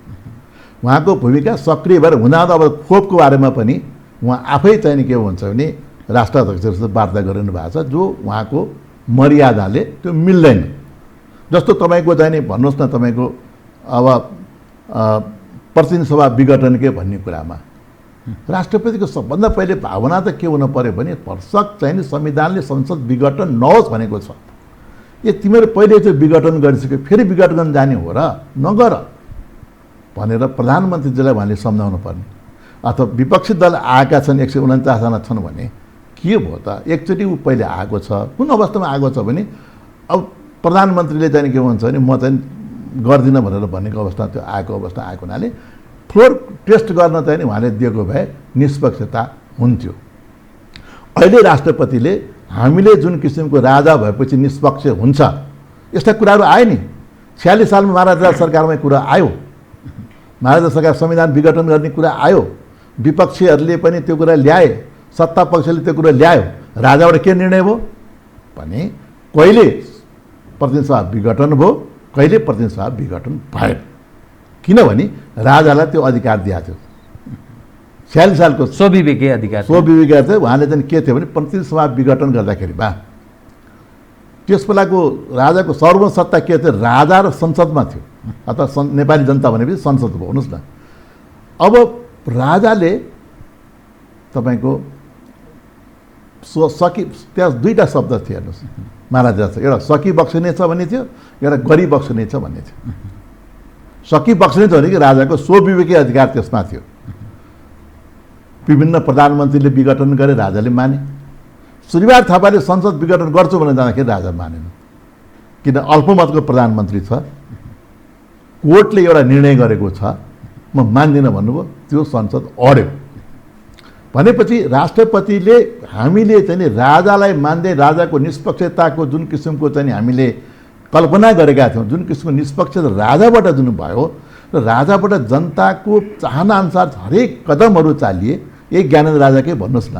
उहाँको भूमिका सक्रिय भएर हुँदा अब खोपको बारेमा पनि उहाँ आफै चाहिने के हुन्छ भने राष्ट्राध्यक्षसँग वार्ता गरिरहनु भएको छ, जो उहाँको मर्यादाले त्यो मिल्दैन। जस्तो तपाईँको चाहिने भन्नुहोस् न, तपाईँको अब प्रतिनिधि सभा विघटनकै भन्ने कुरामा राष्ट्रपतिको सबभन्दा पहिले भावना त के हुन पर्यो भने भरसक चाहिने संविधानले संसद विघटन नहोस् भनेको छ। ए तिमीहरू पहिले चाहिँ विघटन गरिसक्यो, फेरि विघटन जाने हो र नगर भनेर प्रधानमन्त्रीजीलाई उहाँले सम्झाउनु पर्ने। अथवा विपक्षी दल आएका छन् 149जना छन् भने के भयो त? एकचोटि ऊ पहिले आएको छ, कुन अवस्थामा आएको छ भने अब प्रधानमन्त्रीले चाहिँ के भन्छ भने म चाहिँ गर्दिनँ भनेर भनेको अवस्था, त्यो आएको अवस्था आएको हुनाले फ्लोर टेस्ट गर्न चाहिँ उहाँले दिएको भए निष्पक्षता हुन्थ्यो। अहिले राष्ट्रपतिले हामीले जुन किसिमको राजा भएपछि निष्पक्ष हुन्छ यस्ता कुराहरू आए नि। 46 सालमा महाराजा सरकारमा कुरा आयो, महाराजा सरकार संविधान विघटन गर्ने कुरा आयो, विपक्षीहरूले पनि त्यो कुरा ल्याए, सत्ता पक्षले त्यो कुरा ल्यायो। राजाबाट के निर्णय भयो भने कहिले प्रतिनिधि सभा विघटन भयो, कहिले प्रतिनिधि सभा विघटन भएन, किनभने राजालाई त्यो अधिकार दिएको थियो। 46 सालको स्वविवेकीय अधिकार चाहिँ उहाँले चाहिँ के थियो भने प्रतिनिधि सभा विघटन गर्दाखेरि बा त्यस बेलाको राजाको सर्वसत्ता के थियो? राजा र संसदमा थियो। अथवा नेपाली जनता भनेपछि संसद भयो भन्नुहोस् न। अब राजाले तपाईँको त्यहाँ दुईवटा शब्द थियो हेर्नुहोस् महाराजा, एउटा सकी बक्सिने छ भन्ने थियो, एउटा गरी बक्सिने छ भन्ने थियो। सकी बक्सिने छ भने कि राजाको स्वविवेकी अधिकार त्यसमा थियो। विभिन्न प्रधानमन्त्रीले विघटन गरे, राजाले माने। श्रीबार थापाले संसद विघटन गर्छु भनेर जाँदाखेरि राजा मानेन, किन अल्पमतको प्रधानमन्त्री छ, कोर्टले एउटा निर्णय गरेको छ, म मान्दिनँ भन्नुभयो, त्यो संसद अड्यो। भनेपछि राष्ट्रपतिले हामीले चाहिँ राजालाई मान्दै राजाको निष्पक्षताको जुन किसिमको चाहिँ हामीले कल्पना गरेका थियौँ, जुन किसिमको निष्पक्ष राजाबाट जुन भयो र राजाबाट जनताको चाहनाअनुसार हरेक कदमहरू चालिए। यही ज्ञानेन्द्र राजाकै भन्नुहोस् न,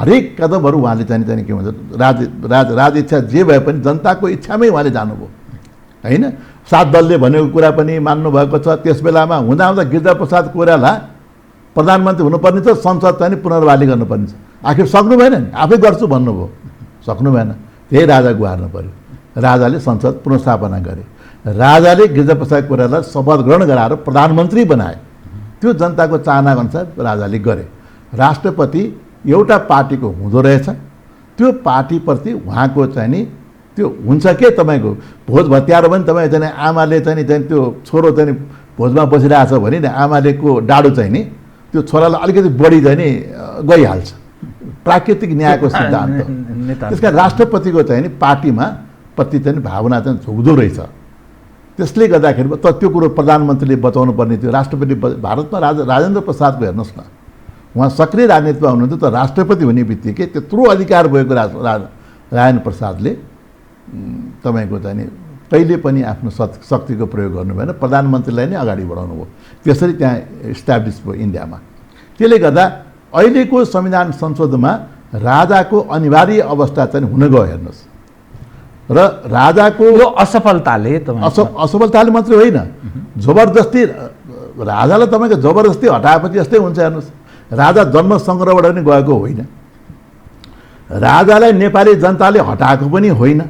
हरेक कदमहरू उहाँले चाहिँ के भन्छ राज इच्छा जे भए पनि जनताको इच्छामै उहाँले जानुभयो होइन। 7 दलले भनेको कुरा पनि मान्नुभएको छ। त्यस बेलामा हुँदा गिरिजाप्रसाद कोइराला प्रधानमन्त्री हुनुपर्ने छ, संसद चाहिँ पुनर्वाली गर्नुपर्ने छ। आखिर सक्नु भएन नि, आफै गर्छु भन्नुभयो, सक्नु भएन, त्यही राजा गुहार्नु पर्यो। राजाले संसद पुनर्स्थापना गरे, राजाले गिरिजाप्रसाद कोइरालालाई शपथ ग्रहण गराएर प्रधानमन्त्री बनाए। त्यो जनताको चाहनाअनुसार राजाले गरे। राष्ट्रपति एउटा पार्टीको हुँदो रहेछ, त्यो पार्टीप्रति उहाँको चाहिँ नि त्यो हुन्छ के तपाईँको भोज भत्याएर पनि तपाईँ चाहिँ आमाले चाहिँ त्यो छोरो चाहिँ भोजमा बसिरहेछ भने नि आमालेको डाडु चाहिँ नि त्यो छोरालाई अलिकति बढी चाहिँ नि गइहाल्छ, प्राकृतिक न्यायको सिद्धान्त। त्यसका राष्ट्रपतिको चाहिँ नि पार्टीमा प्रति चाहिँ भावना चाहिँ झुक्दो रहेछ। त्यसले गर्दाखेरि त्यो कुरो प्रधानमन्त्रीले बचाउनु पर्ने थियो। राष्ट्रपति भारतमा राजेन्द्र प्रसादको हेर्नुहोस् न, उहाँ सक्रिय राजनीतिमा हुनुहुन्थ्यो, त राष्ट्रपति हुने बित्तिकै त्यत्रो अधिकार भएको राजेन्द्र प्रसादले तपाईँको चाहिँ नि कहिले पनि आफ्नो शक्तिको प्रयोग गर्नु भएन, प्रधानमन्त्रीलाई नै अगाडि बढाउनु भयो। त्यसरी त्यहाँ इस्टाब्लिस भयो इन्डियामा। त्यसले गर्दा अहिलेको संविधान संशोधनमा राजाको अनिवार्य अवस्था चाहिँ हुन गयो हेर्नुहोस्। र राजाको असफलताले असफलताले मात्रै होइन, जबरजस्ती राजालाई तपाईँको जबरजस्ती हटाएपछि यस्तै हुन्छ हेर्नुहोस्। राजा जन्म सङ्ग्रहबाट पनि गएको होइन, राजालाई नेपाली जनताले हटाएको पनि होइन।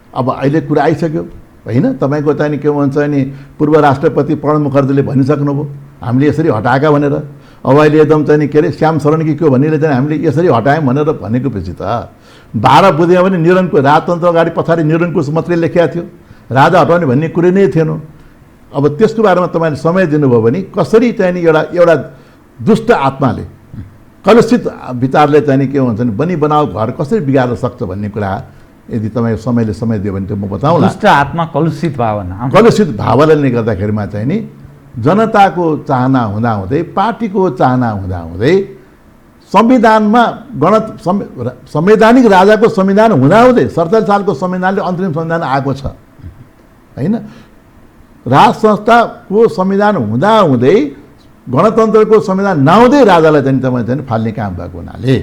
अब अहिले कुरा आइसक्यो होइन, तपाईँको चाहिँ के भन्छ नि पूर्व राष्ट्रपति प्रणब मुखर्जीले भनिसक्नुभयो हामीले यसरी हटाएका भनेर। अब अहिले एकदम चाहिँ के अरे श्याम शरण कि क्यों भन्नेले चाहिँ हामीले यसरी हटायौँ भनेर भनेको पछि त 12 बुझ्यो भने निरङ्कुश राजतन्त्र अगाडि पछाडि निरङ्कुश मात्रै लेखेको थियो, राजा हटाउने भन्ने कुरै नै थिएन। अब त्यसको बारेमा तपाईँले समय दिनुभयो भने कसरी चाहिँ नि एउटा दुष्ट आत्माले कलुषित विचारले चाहिँ के भन्छ नि बनी बनाऊ घर कसरी बिगार्न सक्छ भन्ने कुरा यदि तपाईँ समय दियो भने त म बताउँला। दुष्ट आत्मा कलुषित भावनाले गर्दाखेरिमा चाहिँ नि जनताको चाहना हुँदाहुँदै पार्टीको चाहना हुँदाहुँदै संविधानमा संवैधानिक राजाको संविधान हुँदाहुँदै 47 सालको संविधानले अन्तरिम संविधान आएको छ होइन। राज संस्थाको संविधान हुँदाहुँदै गणतन्त्रको संविधान नहुँदै राजालाई चाहिँ तपाईँ चाहिँ फाल्ने काम भएको हुनाले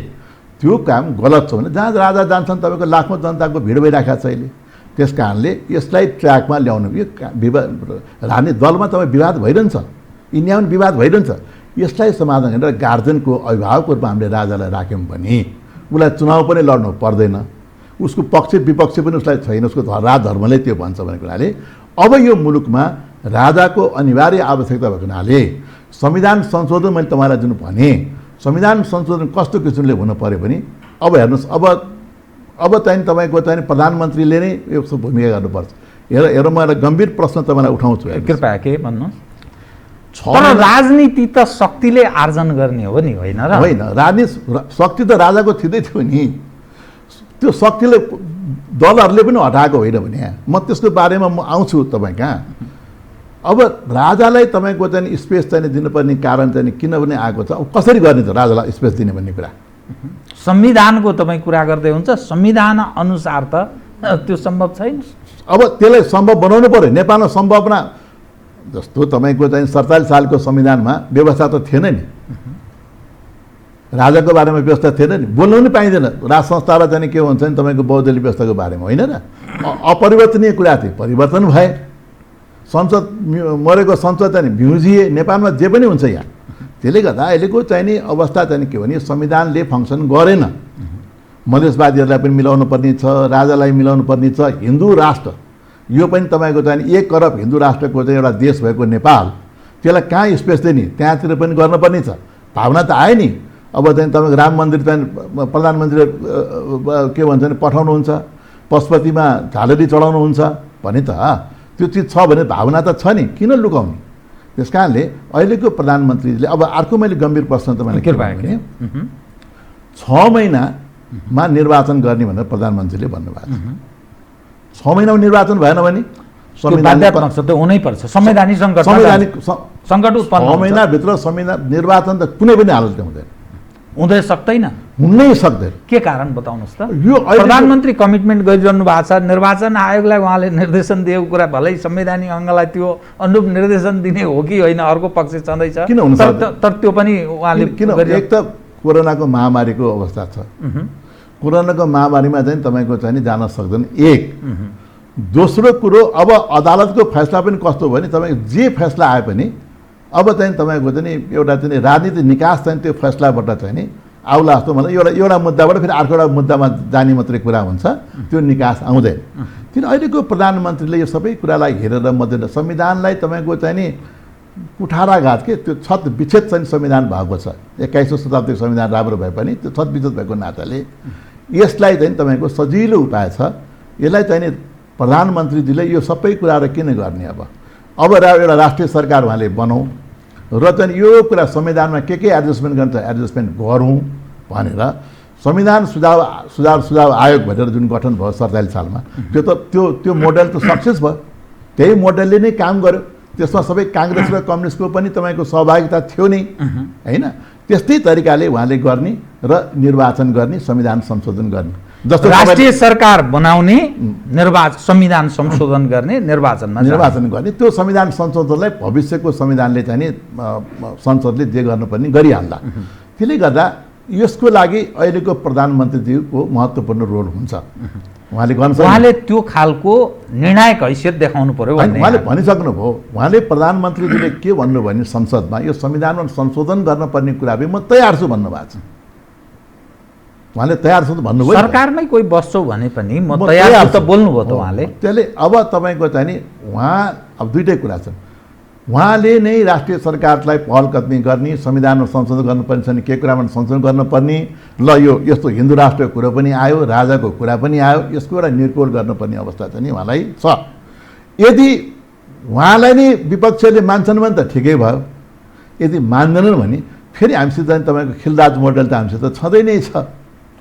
त्यो काम गलत छ भने जहाँ राजा जान्छन् तपाईँको लाखौँ जनताको भिड भइरहेको छ अहिले। त्यस कारणले यसलाई ट्र्याकमा ल्याउनु, यो राजनीतिक दलमा तपाईँ विवाद भइरहन्छ, इन्डियामा पनि विवाद भइरहन्छ। यसलाई समाधान गरेर गार्जियनको अभिभावकको रूपमा हामीले राजालाई राख्यौँ भने उसलाई चुनाव पनि लड्नु पर्दैन, उसको पक्ष विपक्ष पनि उसलाई छैन, उसको राजधर्मले त्यो भन्छ भनेको हुनाले अब यो मुलुकमा राजाको अनिवार्य आवश्यकता भएको हुनाले संविधान संशोधन मैले तपाईँलाई जुन भने संविधान संशोधन कस्तो किसिमले हुनु पर्यो भने अब हेर्नुहोस् अब चाहिँ तपाईँको चाहिँ प्रधानमन्त्रीले नै यसको भूमिका गर्नुपर्छ। हेर म एउटा गम्भीर प्रश्न तपाईँलाई उठाउँछु, कृपया के भन्नुहोस्। तर राजनीति त शक्तिले आर्जन गर्ने हो नि होइन र? होइन, राजनीति शक्ति त राजाको थिँदै थियो नि, त्यो शक्तिले दलहरूले पनि हटाएको होइन भने म त्यसको बारेमा म आउँछु तपाईँ कहाँ। अब राजालाई तपाईँको चाहिँ स्पेस चाहिँ दिनुपर्ने कारण चाहिँ किनभने आएको छ, अब कसरी गर्ने त राजालाई स्पेस दिने भन्ने कुरा संविधानको तपाईँ कुरा गर्दै हुन्छ, संविधान अनुसार त त्यो सम्भव छैन। अब त्यसलाई सम्भव बनाउनु पर्यो। नेपालमा सम्भावना जस्तो तपाईँको चाहिँ 47 सालको संविधानमा व्यवस्था त थिएन नि, राजाको बारेमा व्यवस्था थिएन नि, बोल्नु पनि पाइँदैन। राज संस्थालाई चाहिँ के भन्छ नि तपाईँको बहुदलीय व्यवस्थाको बारेमा होइन र, अपरिवर्तनीय कुरा थियो, परिवर्तन भए। संसद मरेको संसद चाहिँ भ्युजिए, नेपालमा जे पनि हुन्छ यहाँ। त्यसले गर्दा अहिलेको चाहिने अवस्था चाहिँ के भने संविधानले फङ्सन गरेन। मधेसवादीहरूलाई पनि मिलाउनु पर्ने छ, राजालाई मिलाउनु पर्ने छ, हिन्दू राष्ट्र यो पनि तपाईँको चाहिँ 1 अरब हिन्दू राष्ट्रको चाहिँ एउटा देश भएको नेपाल त्यसलाई कहाँ स्पेस दिने त्यहाँतिर पनि गर्नुपर्ने छ भावना त आयो नि अब चाहिँ तपाईँको राम मन्दिर चाहिँ प्रधानमन्त्री के भन्छ भने पठाउनुहुन्छ पशुपतिमा झालरी चढाउनुहुन्छ भने त त्यो चिज छ भने भावना त छ नि किन लुकाउने त्यस कारणले अहिलेको प्रधानमन्त्रीले अब अर्को मैले गम्भीर प्रश्न तपाईँलाई के भने 6 महिनामा निर्वाचन गर्ने भनेर प्रधानमन्त्रीले भन्नुभएको छ 6 महिनामा निर्वाचन भएन भने संवैधानिक सङ्कट उत्पन्न 6 महिनाभित्र संविधान निर्वाचन त कुनै पनि हालतमा हुँदै सक्दैन हुनै सक्दैन के कारण बताउनुहोस् त यो प्रधानमन्त्री कमिटमेन्ट गरिरहनु भएको छ निर्वाचन आयोगलाई उहाँले निर्देशन दिएको कुरा भलै संवैधानिक अङ्गलाई त्यो अनुरूप निर्देशन दिने हो कि होइन अर्को पक्ष छँदैछ किन हुन तर त्यो पनि उहाँले किन एक त कोरोनाको महामारीको अवस्था छ कोरोनाको महामारीमा चाहिँ तपाईँको चाहिँ जान सक्दैन एक दोस्रो कुरो अब अदालतको फैसला पनि कस्तो भयो भने तपाईँको जे फैसला आए पनि अब चाहिँ तपाईँको चाहिँ एउटा चाहिँ राजनीतिक निकास चाहिँ त्यो फैसलाबाट चाहिँ नि आउला जस्तो मलाई एउटा मुद्दाबाट फेरि अर्को एउटा मुद्दामा जाने मात्रै कुरा हुन्छ त्यो निकास आउँदैन किन अहिलेको प्रधानमन्त्रीले यो सबै कुरालाई हेरेर मध्य संविधानलाई तपाईँको चाहिँ नि कुठाराघात के त्यो छत विच्छेद चाहिँ संविधान भएको छ 21औं शताब्दीको संविधान राम्रो भए पनि त्यो छत विच्छेद भएको नाताले यसलाई चाहिँ तपाईँको सजिलो उपाय छ यसलाई चाहिँ नि प्रधानमन्त्रीजीले यो सबै कुराहरू किन गर्ने अब एउटा राष्ट्रिय सरकार उहाँले बनाऊ र चाहिँ यो कुरा संविधानमा के एडजस्टमेन्ट गर्छ एडजस्टमेन्ट गरौँ भनेर संविधान सुझाव आयोग भनेर जुन गठन भयो 47 सालमा त्यो मोडेल त सक्सेस भयो त्यही मोडेलले नै काम गर्यो त्यसमा सबै काङ्ग्रेस र कम्युनिस्टको पनि तपाईँको सहभागिता थियो नि हैन त्यस्तै तरिकाले उहाँले गर्ने र निर्वाचन गर्ने संविधान संशोधन गर्ने जस्तो राष्ट्रिय सरकार बनाउने संविधान संशोधन गर्ने निर्वाचन गर्ने त्यो संविधान संशोधनलाई भविष्यको संविधानले चाहिँ नि संसदले जे गर्नुपर्ने गरिहाल्ला त्यसले गर्दा यसको लागि अहिलेको प्रधानमन्त्रीज्यूको महत्त्वपूर्ण रोल हुन्छ उहाँले त्यो खालको निर्णायक हैसियत देखाउनु पर्यो उहाँले भनिसक्नुभयो उहाँले प्रधानमन्त्रीजीले के भन्नु भने संसदमा यो संविधानमा संशोधन गर्नुपर्ने कुरा पनि म तयार छु भन्नुभएको छ उहाँले तयार छ त भन्नुभयो सरकारमै कोही बस्छौ भने पनि म तयार छु त बोल्नुभयो त उहाँले त्यसले अब तपाईँको चाहिँ नि उहाँ अब दुईटै कुरा छ उहाँले नै राष्ट्रिय सरकारलाई पहल कदमी गर्ने संविधानमा संशोधन गर्नुपर्ने छ भने के कुरामा संशोधन गर्नुपर्ने ल यो यस्तो हिन्दू राष्ट्रको कुरो पनि आयो राजाको कुरा पनि आयो यसको एउटा निर्कोल गर्नुपर्ने अवस्था चाहिँ नि उहाँलाई छ यदि उहाँलाई नै विपक्षले मान्छन् भने त ठिकै भयो यदि मान्दैनन् भने फेरि हामीसित चाहिँ तपाईँको खिलराज मोडेल त हामीसित छँदै नै छ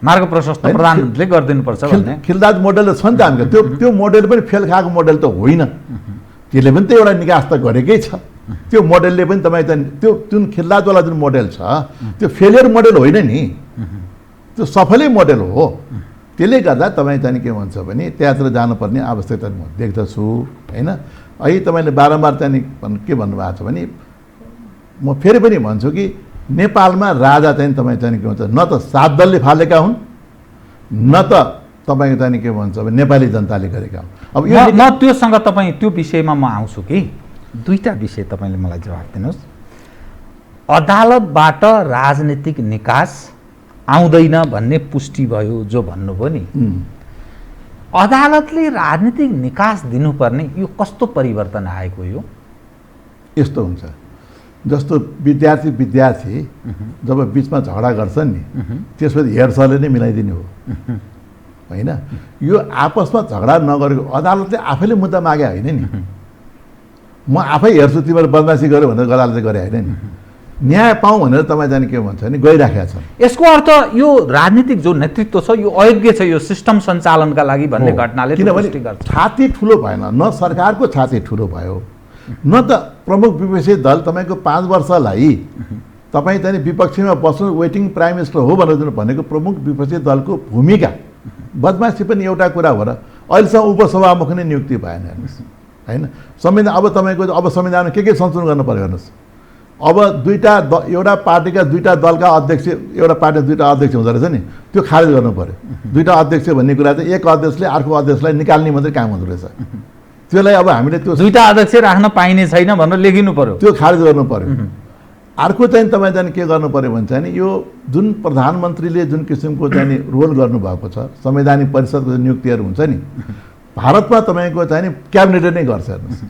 मार्ग प्रशस्त प्रधानमन्त्रीले गरिदिनुपर्छ भन्ने खिलराज मोडेल त छ नि त हामीको त्यो मोडेल पनि फेल खाएको मोडेल त होइन त्यसले पनि त एउटा निकास त गरेकै छ त्यो मोडेलले पनि तपाईँ चाहिँ त्यो जुन खिलराजवाला जुन मोडेल छ त्यो फेलियर मोडेल होइन नि त्यो सफलै मोडेल हो त्यसले गर्दा तपाईँ चाहिँ के भन्छ भने त्यहाँतिर जानुपर्ने आवश्यकता म देख्दछु होइन अहिले तपाईँले बारम्बार चाहिँ के भन्नुभएको छ भने म फेरि पनि भन्छु कि नेपालमा राजा चाहिँ तपाईँ चाहिँ के भन्छ न त 7 दलले फालेका हुन् न त तपाईँको चाहिँ के भन्छ भने नेपाली जनताले गरेका हुन् अब यो म त्योसँग तपाईँ त्यो विषयमा म आउँछु कि दुईटा विषय तपाईँले मलाई जवाफ दिनुहोस् अदालतबाट राजनीतिक निकास आउँदैन भन्ने पुष्टि भयो जो भन्नुभयो नि अदालतले राजनीतिक निकास दिनुपर्ने यो कस्तो परिवर्तन आएको यो यस्तो हुन्छ जस्तो विद्यार्थी जब बिचमा झगडा गर्छन् नि त्यसपछि हेड सरले नै मिलाइदिने हो होइन यो आपसमा झगडा नगरेको अदालतले आफैले मुद्दा मागे होइन नि म आफै हेर्छु तिमीहरू बदमासी गर्यो भनेर अदालतले गरे होइन नि न्याय पाऊँ भनेर तपाईँ जाने के भन्छ भने गइराखेका छन् यसको अर्थ यो राजनीतिक जो नेतृत्व छ यो अयोग्य छ यो सिस्टम सञ्चालनका लागि भन्ने घटनाले किनभने छाती ठुलो भएन न सरकारको छाती ठुलो भयो न त प्रमुख विपक्षी दल तपाईँको 5 वर्षलाई तपाईँ चाहिँ विपक्षीमा बस्नु वेटिङ प्राइम मिनिस्टर हो भनेर भनेको प्रमुख विपक्षी दलको भूमिका बदमासी पनि एउटा कुरा हो र अहिलेसम्म उपसभामुख नै नियुक्ति भएन हेर्नुहोस् होइन संविधान अब तपाईँको अब संविधानमा के संशोधन गर्नु पर्यो हेर्नुहोस् अब एउटा पार्टीका दुईटा दलका अध्यक्ष एउटा पार्टीका दुईटा अध्यक्ष हुँदो रहेछ नि त्यो खारेज गर्नु पर्यो दुईटा अध्यक्ष भन्ने कुरा चाहिँ एक अध्यक्षले अर्को अध्यक्षलाई निकाल्ने मात्रै काम हुँदो रहेछ त्यसलाई अब हामीले त्यो दुईटा अध्यक्ष राख्न पाइने छैन भनेर लेखिनु पर्यो त्यो खारेज गर्नु पर्यो अर्को चाहिँ तपाईँ चाहिँ के गर्नु पर्यो भने चाहिँ यो जुन प्रधानमन्त्रीले जुन किसिमको चाहिँ रोल गर्नुभएको छ संवैधानिक परिषदको नियुक्तिहरू हुन्छ नि भारतमा तपाईँको चाहिँ नि क्याबिनेटले नै गर्छ हेर्नुहोस्।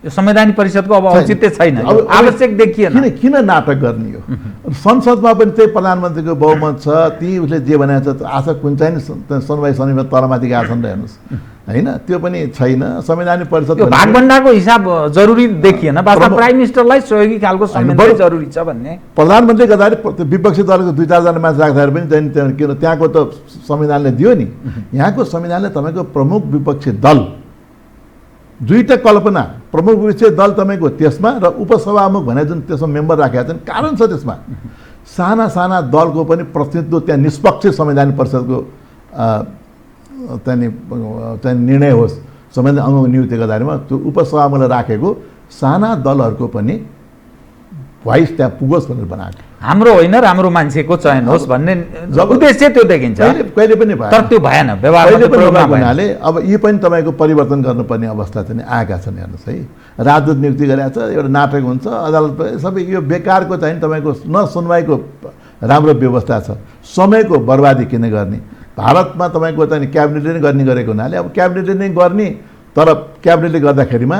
यो संवैधानिक परिषदको अब औचित्य छैन, आवश्यक देखिएन। किन नाटक गर्ने हो? संसदमा पनि त्यही प्रधानमन्त्रीको बहुमत छ, ती उसले जे भनेको छ आशा कुन चाहिँ सुनवाई समितिमा तलमाथि गएको छन् र हेर्नुहोस् होइन, त्यो पनि छैन। संवैधानिक परिषद भागभण्डाको हिसाब जरुरी देखिएन, वास्तवमा प्राइम मिनिस्टरलाई सहयोगी खालको संविधान जरुरी छ भन्ने। प्रधानमन्त्री गर्दाखेरि विपक्षी दलको 2-4 जना मान्छे राख्दाखेरि पनि किन त्यहाँको त संविधानले दियो नि, यहाँको संविधानले तपाईँको प्रमुख विपक्षी दल दुईटा कल्पना, प्रमुख विपक्षी दल तपाईँको त्यसमा र उपसभामुख भने जुन त्यसमा मेम्बर राखेका छन्, कारण छ त्यसमा साना साना दलको पनि प्रतिनिधित्व त्यहाँ निष्पक्ष संवैधानिक परिषदको चाहिँ निर्णय होस्, संवैधानिक अङ्गको नियुक्ति गर्दाखेरिमा त्यो उपसभामुखलाई राखेको साना दलहरूको पनि भोइस त्यहाँ पुगोस् भनेर बनाएको। हाम्रो होइन, राम्रो मान्छेको चयन होस् भन्ने उद्देश्य त्यो देखिन्छ, कहिले पनि भएन, तर त्यो भएन, व्यवहारमा हुनाले अब यी पनि तपाईँको परिवर्तन गर्नुपर्ने अवस्था चाहिँ आएका छन्। हेर्नुहोस् है, राजदूत नियुक्ति गरेको छ, एउटा नाटक हुन्छ, अदालत सबै यो बेकारको चाहिँ तपाईँको न सुनवाईको राम्रो व्यवस्था छ, समयको बर्बादी किन गर्ने? भारतमा तपाईँको चाहिँ क्याबिनेटले नै गर्ने गरेको हुनाले अब क्याबिनेटले नै गर्ने, तर क्याबिनेटले गर्दाखेरिमा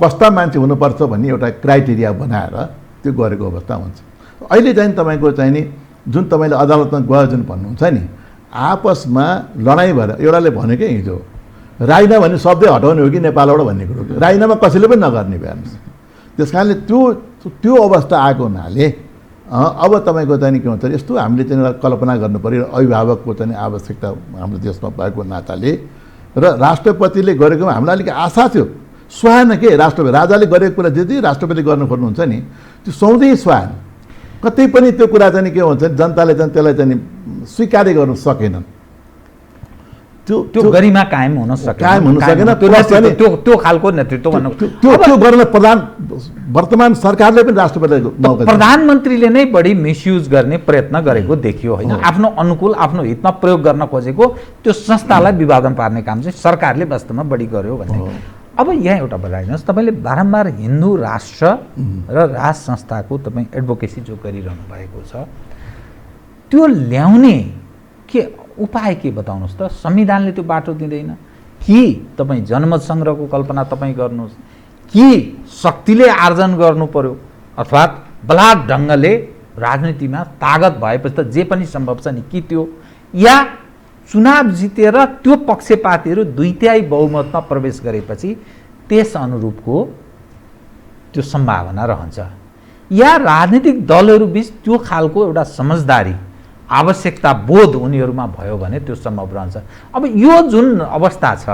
कस्ता मान्छे हुनुपर्छ भन्ने एउटा क्राइटेरिया बनाएर त्यो गरेको अवस्था हुन्छ। अहिले चाहिँ तपाईँको चाहिँ नि जुन तपाईँले अदालतमा गयो जुन भन्नुहुन्छ नि, आपसमा लडाइँ भएर एउटाले भन्यो क्या हिजो राइना भन्ने शब्दै हटाउने हो कि नेपालबाट भन्ने कुरो, राइनामा कसैले पनि नगर्ने भयो। त्यस कारणले त्यो अवस्था आएको हुनाले अब तपाईँको चाहिँ के भन्छ, यस्तो हामीले चाहिँ एउटा कल्पना गर्नु पऱ्यो, अभिभावकको चाहिँ आवश्यकता हाम्रो देशमा भएको नाताले र राष्ट्रपतिले गरेकोमा हामीलाई अलिक आशा थियो, सुहाएन के राष्ट्रपति राजाले गरेको कुरा जति राष्ट्रपति गर्नु खोज्नुहुन्छ नि त्यो सधैँ सुहाएन। कतै पनि त्यो कुरा चाहिँ के भन्छ जनताले चाहिँ त्यसलाई चाहिँ स्वीकार गर्नु सकेनन्, त्यो गरिमा कायम हुन सकेन, त्यो खालको नेतृत्व भन्नु त्यो गर्न वर्तमान सरकारले पनि राष्ट्रपतिको मौका, प्रधानमन्त्रीले नै बढी मिसयुज गर्ने प्रयत्न गरेको देखियो होइन, आफ्नो अनुकूल आफ्नो हितमा प्रयोग गर्न खोजेको त्यो संस्थालाई विवादन पार्ने काम चाहिँ सरकारले वास्तवमा बढी गर्यो भन्ने। अब यहाँ एउटा बताइदिनुहोस्, तपाईँले बारम्बार हिन्दू राष्ट्र र राज संस्थाको तपाईँ एडभोकेसी जो गरिरहनु भएको छ, त्यो ल्याउने के उपाय के बताउनुहोस् त? संविधानले त्यो बाटो दिँदैन कि तपाईँ जनमत सङ्ग्रहको कल्पना तपाईँ गर्नुहोस्, कि शक्तिले आर्जन गर्नु पर्यो, अर्थात् बलात् ढङ्गले राजनीतिमा तागत भएपछि त जे पनि सम्भव छ नि, कि त्यो या चुनाव जितेर त्यो पक्षपातीहरू 2/3 बहुमतमा प्रवेश गरेपछि त्यस अनुरूपको त्यो सम्भावना रहन्छ, या राजनीतिक दलहरू बिच त्यो खालको एउटा समझदारी आवश्यकता बोध उनीहरूमा भयो भने त्यो सम्भव रहन्छ। अब यो जुन अवस्था छ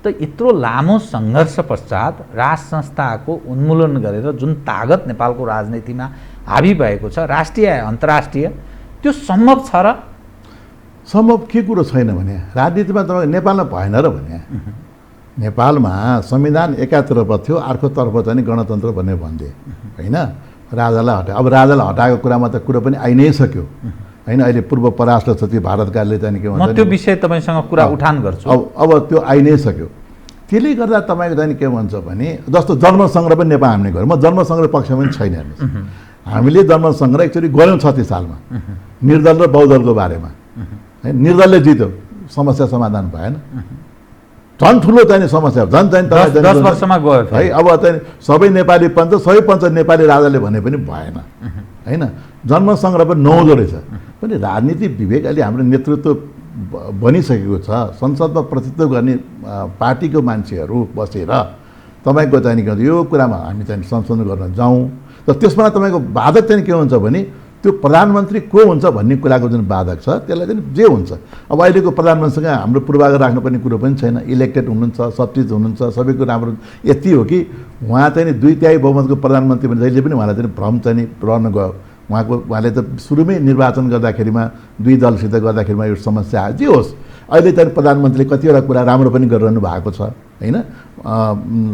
त यत्रो लामो सङ्घर्ष पश्चात राज संस्थाको उन्मूलन गरेर जुन तागत नेपालको राजनीतिमा हावी भएको छ, राष्ट्रिय अन्तर्राष्ट्रिय, त्यो सम्भव छ र? सम्भव के कुरो छैन भने राजनीतिमा तपाईँ नेपालमा भएन र भने नेपालमा संविधान एकातर्फ थियो, अर्कोतर्फ चाहिँ गणतन्त्र भन्ने भन्थे होइन, राजालाई हटायो। अब राजालाई हटाएको कुरामा त कुरो पनि आइ नै सक्यो होइन। अहिले पूर्व परराष्ट्र सचिव भारतकाले चाहिँ के भन्छ, त्यो विषय तपाईँसँग कुरा उठान गर्छु। अब त्यो आइ नै सक्यो। त्यसले गर्दा तपाईँको चाहिँ के भन्छ भने जस्तो जनमत सङ्ग्रह पनि नेपाल हामीले गऱ्यौँ, म जनमत सङ्ग्रह पक्षमा पनि छैन। हेर्नुहोस्, हामीले जनमत सङ्ग्रह एकचोटि गऱ्यौँ 36 सालमा निर्दल र बहुदलको बारेमा, निर्दलले जित्यो, समस्या समाधान भएन, झन् ठुलो चाहिँ समस्या झन् चाहिँ 10 वर्षमा गयो है। अब चाहिँ सबै नेपाली पञ्च सबै पञ्च नेपाली राजाले भने पनि भएन होइन। जनमत सङ्ग्रह पनि नहुँदो रहेछ पनि। राजनीति विवेक अहिले हाम्रो नेतृत्व बनिसकेको छ, संसदमा प्रतिनिधित्व गर्ने पार्टीको मान्छेहरू बसेर तपाईँको चाहिँ के भन्छ यो कुरामा हामी चाहिँ संशोधन गर्न जाउँ र त्यसमा तपाईँको बाधक चाहिँ के हुन्छ भने त्यो प्रधानमन्त्री को हुन्छ भन्ने कुराको जुन बाधक छ त्यसलाई चाहिँ जे हुन्छ। अब अहिलेको प्रधानमन्त्रीसँग हाम्रो पूर्वाग्रह राख्नुपर्ने कुरो पनि छैन, इलेक्टेड हुनुहुन्छ, सब चिज हुनुहुन्छ, सबै कुरो राम्रो। यति हो कि उहाँ चाहिँ 2/3 बहुमतको प्रधानमन्त्री भने जहिले पनि उहाँलाई चाहिँ भ्रम चाहिँ रहन गयो। उहाँले त सुरुमै निर्वाचन गर्दाखेरिमा 2 दलसित गर्दाखेरिमा यो समस्या आयो। जे होस्, अहिले चाहिँ प्रधानमन्त्रीले कतिवटा कुरा राम्रो पनि गरिरहनु भएको छ होइन,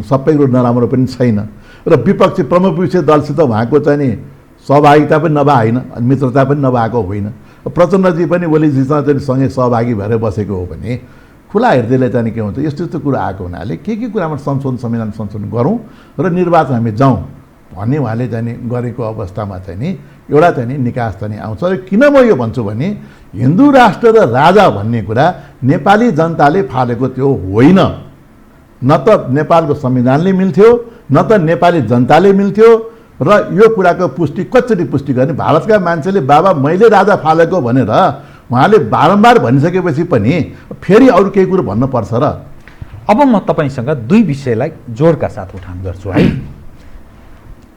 सबै कुरो नराम्रो पनि छैन। र विपक्षी प्रमुख विपक्षी दलसित उहाँको चाहिँ नि सहभागिता पनि नभए होइन, मित्रता पनि नभएको होइन। प्रचण्डजी पनि ओलीजीसँग चाहिँ सँगै सहभागी भएर बसेको हो भने खुला हृदयले चाहिँ के हुन्छ यस्तो यस्तो कुरा आएको हुनाले के कुरामा संशोधन संविधान संशोधन गरौँ र निर्वाचन हामी जाउँ भन्ने उहाँले चाहिँ गरेको अवस्थामा चाहिँ नि एउटा चाहिँ नि निकास चाहिँ आउँछ। र किन म यो भन्छु भने हिन्दू राष्ट्र र राजा भन्ने कुरा नेपाली जनताले फालेको त्यो होइन। न त नेपालको संविधानले मिल्थ्यो, न त नेपाली जनताले मिल्थ्यो। र यो कुराको पुष्टि कसरी पुष्टि गर्ने? भारतका मान्छेले बाबा मैले राजा फालेको भनेर उहाँले बारम्बार भनिसकेपछि पनि फेरि अरू केही कुरो भन्नुपर्छ र? अब म तपाईँसँग दुई विषयलाई जोडका साथ उठान गर्छु है।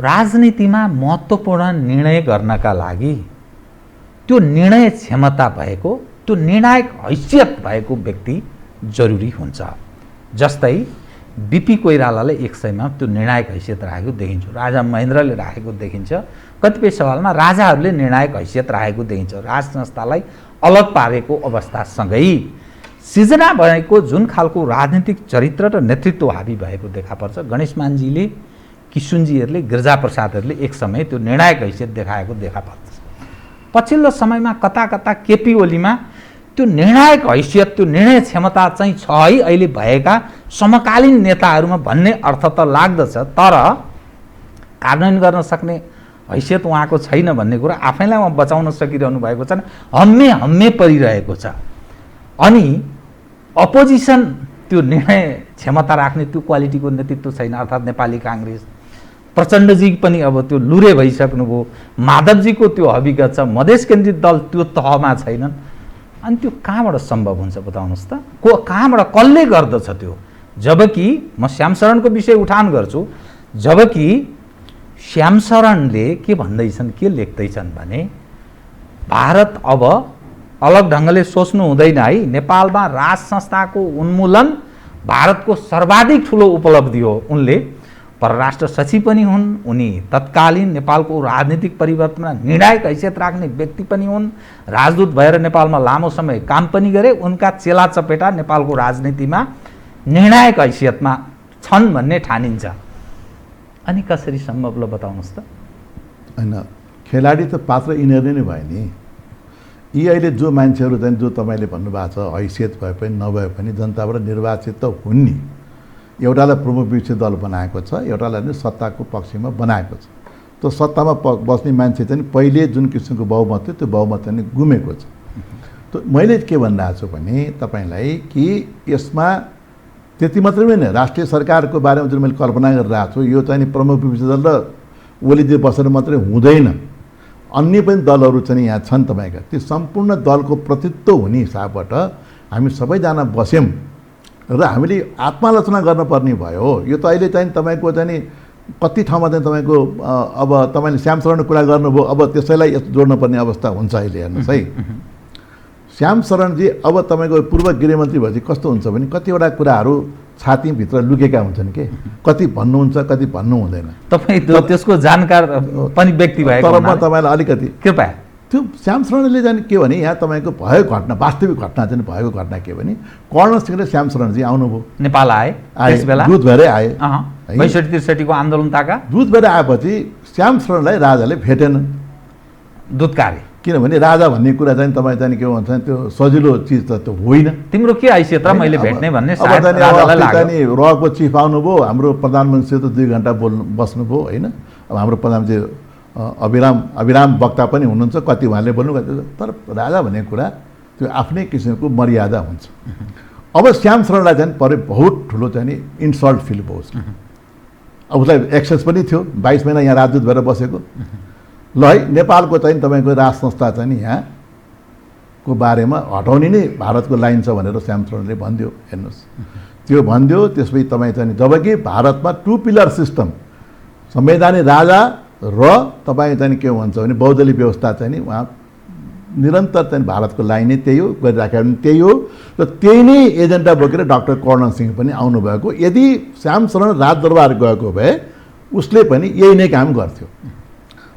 राजनीतिमा महत्त्वपूर्ण निर्णय गर्नका लागि त्यो निर्णय क्षमता भएको, त्यो निर्णायक हैसियत भएको व्यक्ति जरुरी हुन्छ। जस्तै बिपी कोइरालाले 100मा त्यो निर्णायक हैसियत राखेको देखिन्छ, राजा महेन्द्रले राखेको देखिन्छ, कतिपय सवालमा राजाहरूले निर्णायक हैसियत राखेको देखिन्छ। राज संस्थालाई अलग पारेको अवस्थासँगै सिर्जना भएको जुन खालको राजनीतिक चरित्र र नेतृत्व हाबी भएको देखा पर्छ। गणेशमानजीले, किशुनजीहरूले, गिरिजाप्रसादहरूले एक समय त्यो निर्णायक हैसियत देखाएको देखा पर्छ। पछिल्लो समयमा कता कता केपी ओलीमा त्यो निर्णायक हैसियत, त्यो निर्णय क्षमता चाहिँ छ है अहिले भएका समकालीन नेताहरूमा भन्ने अर्थ त लाग्दछ, तर कार्यान्वयन गर्न सक्ने हैसियत उहाँको छैन भन्ने कुरा आफैलाई उहाँ बचाउन सकिरहनु भएको छैन, हम्मे हम्मे परिरहेको छ। अनि अपोजिसन त्यो निर्णय क्षमता राख्ने त्यो क्वालिटीको नेतृत्व छैन, अर्थात् नेपाली काङ्ग्रेस। प्रचण्डजी पनि अब त्यो लुरे भइसक्नुभयो, माधवजीको त्यो हविगत छ, मधेस केन्द्रित दल त्यो तहमा छैनन्। अनि त्यो कहाँबाट सम्भव हुन्छ बताउनुहोस् त? कहाँबाट कसले गर्दछ त्यो? जबकि म श्यामशरणको विषय उठान गर्छु, जबकि श्यामशरणले के भन्दैछन्, के लेख्दैछन् भने भारत अब अलग ढङ्गले सोच्नु हुँदैन है, नेपालमा राज संस्थाको उन्मूलन भारतको सर्वाधिक ठुलो उपलब्धि हो। उनले परराष्ट्र सचिव पनि हुन्, उनी तत्कालीन नेपालको राजनीतिक परिवर्तनमा निर्णायक हैसियत राख्ने व्यक्ति पनि हुन्, राजदूत भएर नेपालमा लामो समय काम पनि गरे। उनका चेला चपेटा नेपालको राजनीतिमा निर्णायक हैसियतमा छन् भन्ने ठानिन्छ। अनि कसरी सम्भव ल बताउनुहोस् त? होइन, खेलाडी त पात्र यिनीहरू नै भयो नि। यी अहिले जो मान्छेहरू चाहिँ जो तपाईँले भन्नुभएको छ हैसियत भए पनि नभए पनि जनताबाट निर्वाचित त हुन् नि। एउटालाई प्रमुख विपक्षी दल बनाएको छ, एउटालाई नै सत्ताको पक्षमा बनाएको छ। त्यो सत्तामा बस्ने मान्छे चाहिँ पहिले जुन किसिमको बहुमत थियो त्यो बहुमत चाहिँ गुमेको छ। त मैले के भनिरहेको छु भने तपाईँलाई कि यसमा त्यति मात्रै होइन, राष्ट्रिय सरकारको बारेमा जुन मैले कल्पना गरिरहेको छु, यो चाहिँ प्रमुख विपक्षी दल र ओलीजी बसेर मात्रै हुँदैन, अन्य पनि दलहरू चाहिँ यहाँ छन् तपाईँका। त्यो सम्पूर्ण दलको प्रतित्व हुने हिसाबबाट हामी सबैजना बस्यौँ र हामीले आत्मालोचना गर्नुपर्ने भयो। यो त अहिले चाहिँ तपाईँको चाहिँ कति ठाउँमा चाहिँ तपाईँको अब तपाईँले श्यामशरणको कुरा गर्नुभयो, अब त्यसैलाई जोड्नुपर्ने अवस्था हुन्छ अहिले। हेर्नुहोस् है, श्यामशरणजी अब तपाईँको पूर्व गृहमन्त्री भएपछि कस्तो हुन्छ भने कतिवटा कुराहरू छातीभित्र लुकेका हुन्छन् के, कति भन्नुहुन्छ कति भन्नु हुँदैन। तपाईँ त्यसको जानकार पनि व्यक्ति भएको, तर म तपाईँलाई अलिकति कृपया त्यो श्यामशरणले चाहिँ के भने यहाँ तपाईँको भएको घटना, वास्तविक घटना चाहिँ भएको घटना के भने कर्ण सिंह र श्यामशरणजी आउनुभयो, नेपाल आए, दूत भएरै आए, ६२-६३को आन्दोलन ताका दूत भएर आएपछि श्यामशरणलाई राजाले भेटेन दूतकार्य। किनभने राजा भन्ने कुरा चाहिँ तपाईँ चाहिँ के भन्छ त्यो सजिलो चिज त त्यो होइन। तिम्रो के हैसियत र मैले भेट्ने भन्ने रको चिफ आउनुभयो, हाम्रो प्रधानमन्त्री त 2 घन्टा बस्नुभयो होइन। अब हाम्रो प्रधानमन्त्री अभिराम वक्ता पनि हुनुहुन्छ, कति उहाँले बोल्नु, तर राजा भन्ने कुरा त्यो आफ्नै किसिमको मर्यादा हुन्छ। अब श्यामशरणलाई चाहिँ परे बहुत ठुलो चाहिँ इन्सल्ट फिल भयो। अब उसलाई एक्सेस पनि थियो, 22 महिना यहाँ राजदूत भएर बसेको। ल है, नेपालको चाहिँ तपाईँको राज संस्था चाहिँ नि यहाँको बारेमा हटाउने नै भारतको लाइन छ भनेर श्यामशरणले भनिदियो। हेर्नुहोस्, त्यो भनिदियो। त्यसपछि तपाईँ चाहिँ जबकि भारतमा 2 पिलर सिस्टम, संवैधानिक राजा र तपाईँ चाहिँ के भन्छ भने बहुदलीय व्यवस्था चाहिँ नि उहाँ निरन्तर चाहिँ भारतको लाइन नै त्यही हो, गरिराखेको पनि त्यही हो। र त्यही नै एजेन्डा बोकेर डाक्टर कर्ण सिंह पनि आउनुभएको। यदि श्यामशरण राजदरबार गएको भए उसले पनि यही नै काम गर्थ्यो।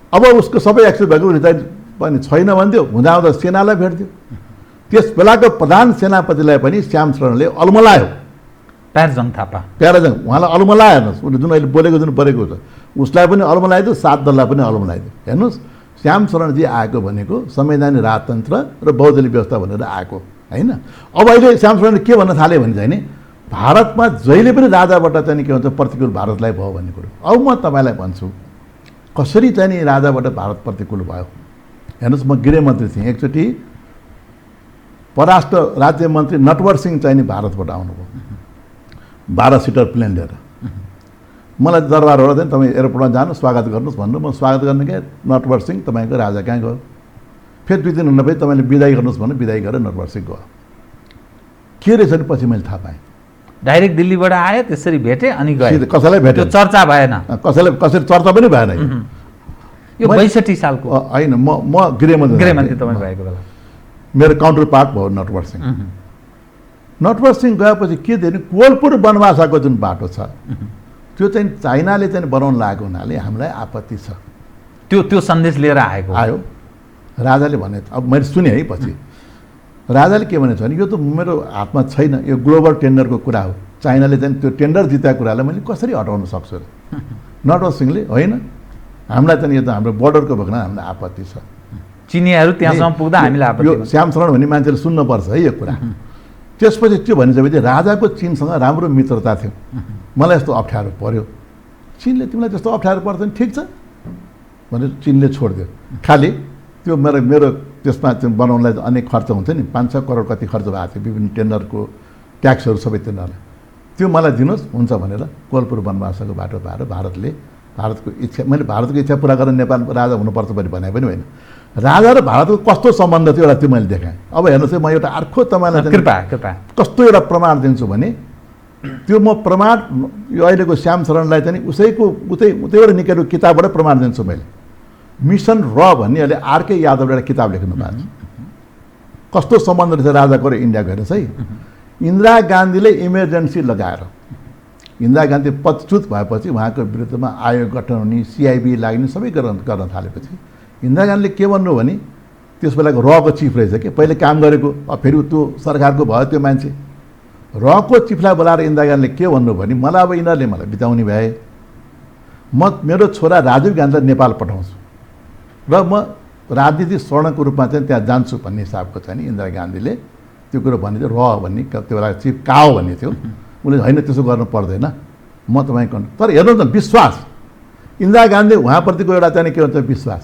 अब उसको सबै एक्सेस भएको रिटायर पनि छैन भन्थ्यो, हुँदा हुँदा सेनालाई भेट्थ्यो। त्यस बेलाको प्रधान सेनापतिलाई पनि श्यामशरणले अल्मलायो, प्यारजङ थापा, प्यारजङ, उहाँलाई अल्मलायो। हेर्नुहोस्, उसले जुन अहिले बोलेको जुन परेको छ उसलाई पनि अल्मलाइदियो, 7 दललाई पनि अल्मलाइदियो। हेर्नुहोस्, श्यामशरणजी आएको भनेको संवैधानिक राजतन्त्र र बहुदलीय व्यवस्था भनेर आएको होइन। अब अहिले श्यामशरणले के भन्न थाल्यो भने चाहिँ भारतमा जहिले पनि राजाबाट चाहिँ के भन्छ प्रतिकूल भारतलाई भयो भन्ने कुरो। अब म तपाईँलाई भन्छु, कसरी चाहिँ नि राजाबाट भारत प्रतिकूल भयो। हेर्नुहोस्, म गृहमन्त्री थिएँ, एकचोटि परराष्ट्र राज्य मन्त्री नटवर सिंह चाहिँ नि भारतबाट आउनुभयो 12 सिटर प्लेन लिएर। मलाई दरबारबाट चाहिँ तपाईँ एयरपोर्टमा जानु स्वागत गर्नुहोस् भन्नु। म स्वागत गर्ने क्या, नटवर सिंह तपाईँको राजा कहाँ गयो? फेरि 2 दिन हुनपछि तपाईँले बिदाई गर्नुहोस् भन्नु, बिदाई गरेर नटवर सिंह गयो। के रहेछ नि पछि मैले थाहा पाएँ। डाइरेक्ट दिल्लीबाट आयो, त्यसरी भेटे अनि गए। कसैलाई भेट्यो, चर्चा भएन, कसरी चर्चा पनि भएन। यो 62 सालको होइन, म गृहमन्त्री तपाईँ भएको बेला मेरो काउन्टर पार्ट भयो नटवर सिंह। नटवर सिंह गएपछि के दिने, कोलपुर वनवासाको जुन बाटो छ त्यो चाहिँ चाइनाले चाहिँ बनाउन लागेको हुनाले हामीलाई आपत्ति छ। त्यो सन्देश लिएर आयो। राजाले भने, अब मैले सुने है, पछि राजाले के भनेछ भने यो त मेरो हातमा छैन, यो ग्लोबल टेन्डरको कुरा हो, चाइनाले चाहिँ त्यो टेन्डर जितेको कुरालाई मैले कसरी हटाउन सक्छु र? नटवर सिंहले होइन, हामीलाई चाहिँ यो त हाम्रो बोर्डरको भएको हामीलाई आपत्ति छ। चिनियाहरू त्यहाँसम्म पुग्दा हामीलाई आपत्ति। यो श्यामशरण भन्ने मान्छेले सुन्नुपर्छ है यो कुरा। त्यसपछि त्यो भनिसकेपछि राजाको चिनसँग राम्रो मित्रता थियो। मलाई यस्तो अप्ठ्यारो पर्यो, चिनले तिमीलाई त्यस्तो अप्ठ्यारो पर्छ नि, ठिक छ भनेर चिनले छोडिदियो। खालि त्यो मेरो त्यसमा त्यो बनाउनलाई अनेक खर्च हुन्छ नि, 5-6 करोड कति खर्च भएको थियो, विभिन्न टेन्डरको ट्याक्सहरू सबै तिनीहरूलाई, त्यो मलाई दिनुहोस् हुन्छ भनेर कोलपुर वनवासको बाटो पाएर भारतको इच्छा, मैले भारतको इच्छा पुरा गरेर नेपाल राजा हुनुपर्छ भने पनि होइन, राजा र भारतको कस्तो सम्बन्ध थियो एउटा त्यो मैले देखाएँ। अब हेर्नुहोस् है, म एउटा अर्को तपाईँलाई कृपा कस्तो एउटा प्रमाण दिन्छु भने, त्यो म प्रमाण यो अहिलेको श्यामशरणलाई चाहिँ उतैबाट निकालेको किताबबाट प्रमाण दिन्छु मैले। मिसन र भन्ने अहिले आरके यादवले एउटा किताब लेख्नु भएको छ, कस्तो सम्बन्ध रहेछ राजाको र इन्डियाको। हेर्नुहोस् है, इन्दिरा गान्धीले इमर्जेन्सी लगाएर, इन्दिरा गान्धी पदच्युत भएपछि उहाँको विरुद्धमा आयोग गठन हुने, CIB लाग्ने सबै गर्न थालेपछि इन्दिरा गान्धीले के भन्नु भने, त्यस बेलाको रको चिफ रहेछ कि पहिले काम गरेको, फेरि त्यो सरकारको भयो त्यो मान्छे, रको चिफलाई बोलाएर इन्दिरा गान्धीले के भन्नु भने, मलाई अब यिनीहरूले मलाई बिताउने भए, म मेरो छोरा राजीव गान्धीलाई नेपाल पठाउँछु र म राजनीतिक स्वर्णको रूपमा चाहिँ त्यहाँ जान्छु भन्ने हिसाबको छ नि इन्दिरा गान्धीले त्यो कुरो भन्ने थियो। र भन्ने त्यो बेला चिफ काओ भन्ने थियो, उसले होइन त्यसो गर्नु पर्दैन, म तपाईँको। तर हेर्नुहोस् न विश्वास, इन्दिरा गान्धी उहाँप्रतिको एउटा चाहिँ के भन्छ विश्वास।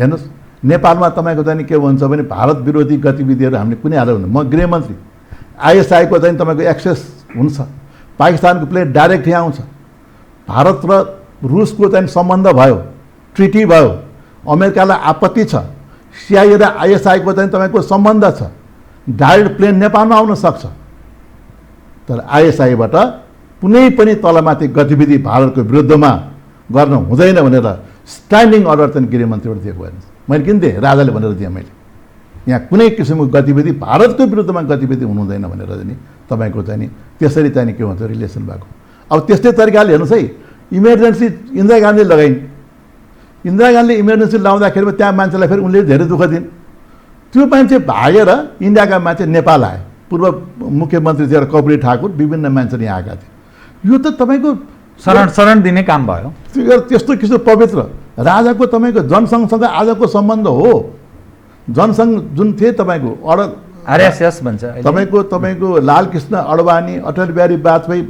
हेर्नुहोस्, नेपालमा तपाईँको चाहिँ के भन्छ भने भारत विरोधी गतिविधिहरू हामीले कुनै हालत हुँदैन। म गृहमन्त्री, ISI-को चाहिँ तपाईँको एक्सेस हुन्छ, पाकिस्तानको प्लेन डाइरेक्ट यहाँ आउँछ, भारत र रुसको चाहिँ सम्बन्ध भयो, ट्रिटी भयो, अमेरिकालाई आपत्ति छ, CIA र ISI-को चाहिँ तपाईँको सम्बन्ध छ, डाइरेक्ट प्लेन नेपालमा आउन सक्छ। तर ISI-बाट कुनै पनि तलमाथि गतिविधि भारतको विरुद्धमा गर्न हुँदैन भनेर स्ट्यान्डिङ अर्डर चाहिँ गृहमन्त्रीबाट दिएको हेर्नुहोस्। मैले किन दिएँ, राजाले भनेर दिएँ मैले, यहाँ कुनै किसिमको गतिविधि भारतको विरुद्धमा गतिविधि हुनु हुँदैन भनेर नि तपाईँको चाहिँ नि त्यसरी चाहिँ के भन्छ रिलेसन भएको। अब त्यस्तै तरिकाले हेर्नुहोस् है, इमर्जेन्सी इन्दिरा गान्धीले लगाइन्, इन्दिरा गान्धीले इमर्जेन्सी लाउँदाखेरि त्यहाँ मान्छेलाई फेरि उनले धेरै दुःख दिन्, त्यो मान्छे भागेर इन्डियाका मान्छे नेपाल आए, पूर्व मुख्यमन्त्री थिए कपुरी ठाकुर, विभिन्न मान्छेले यहाँ आएका थिए। यो त तपाईँको शरण दिने काम भयो। त्यस्तो किसिम पवित्र राजाको तपाईँको जनसङ्घसँग आजको सम्बन्ध हो। जनसङ्घ जुन थिए तपाईँको RSS भन्छ तपाईँको लालकृष्ण अडवाणी, अटल बिहारी वाजपेयी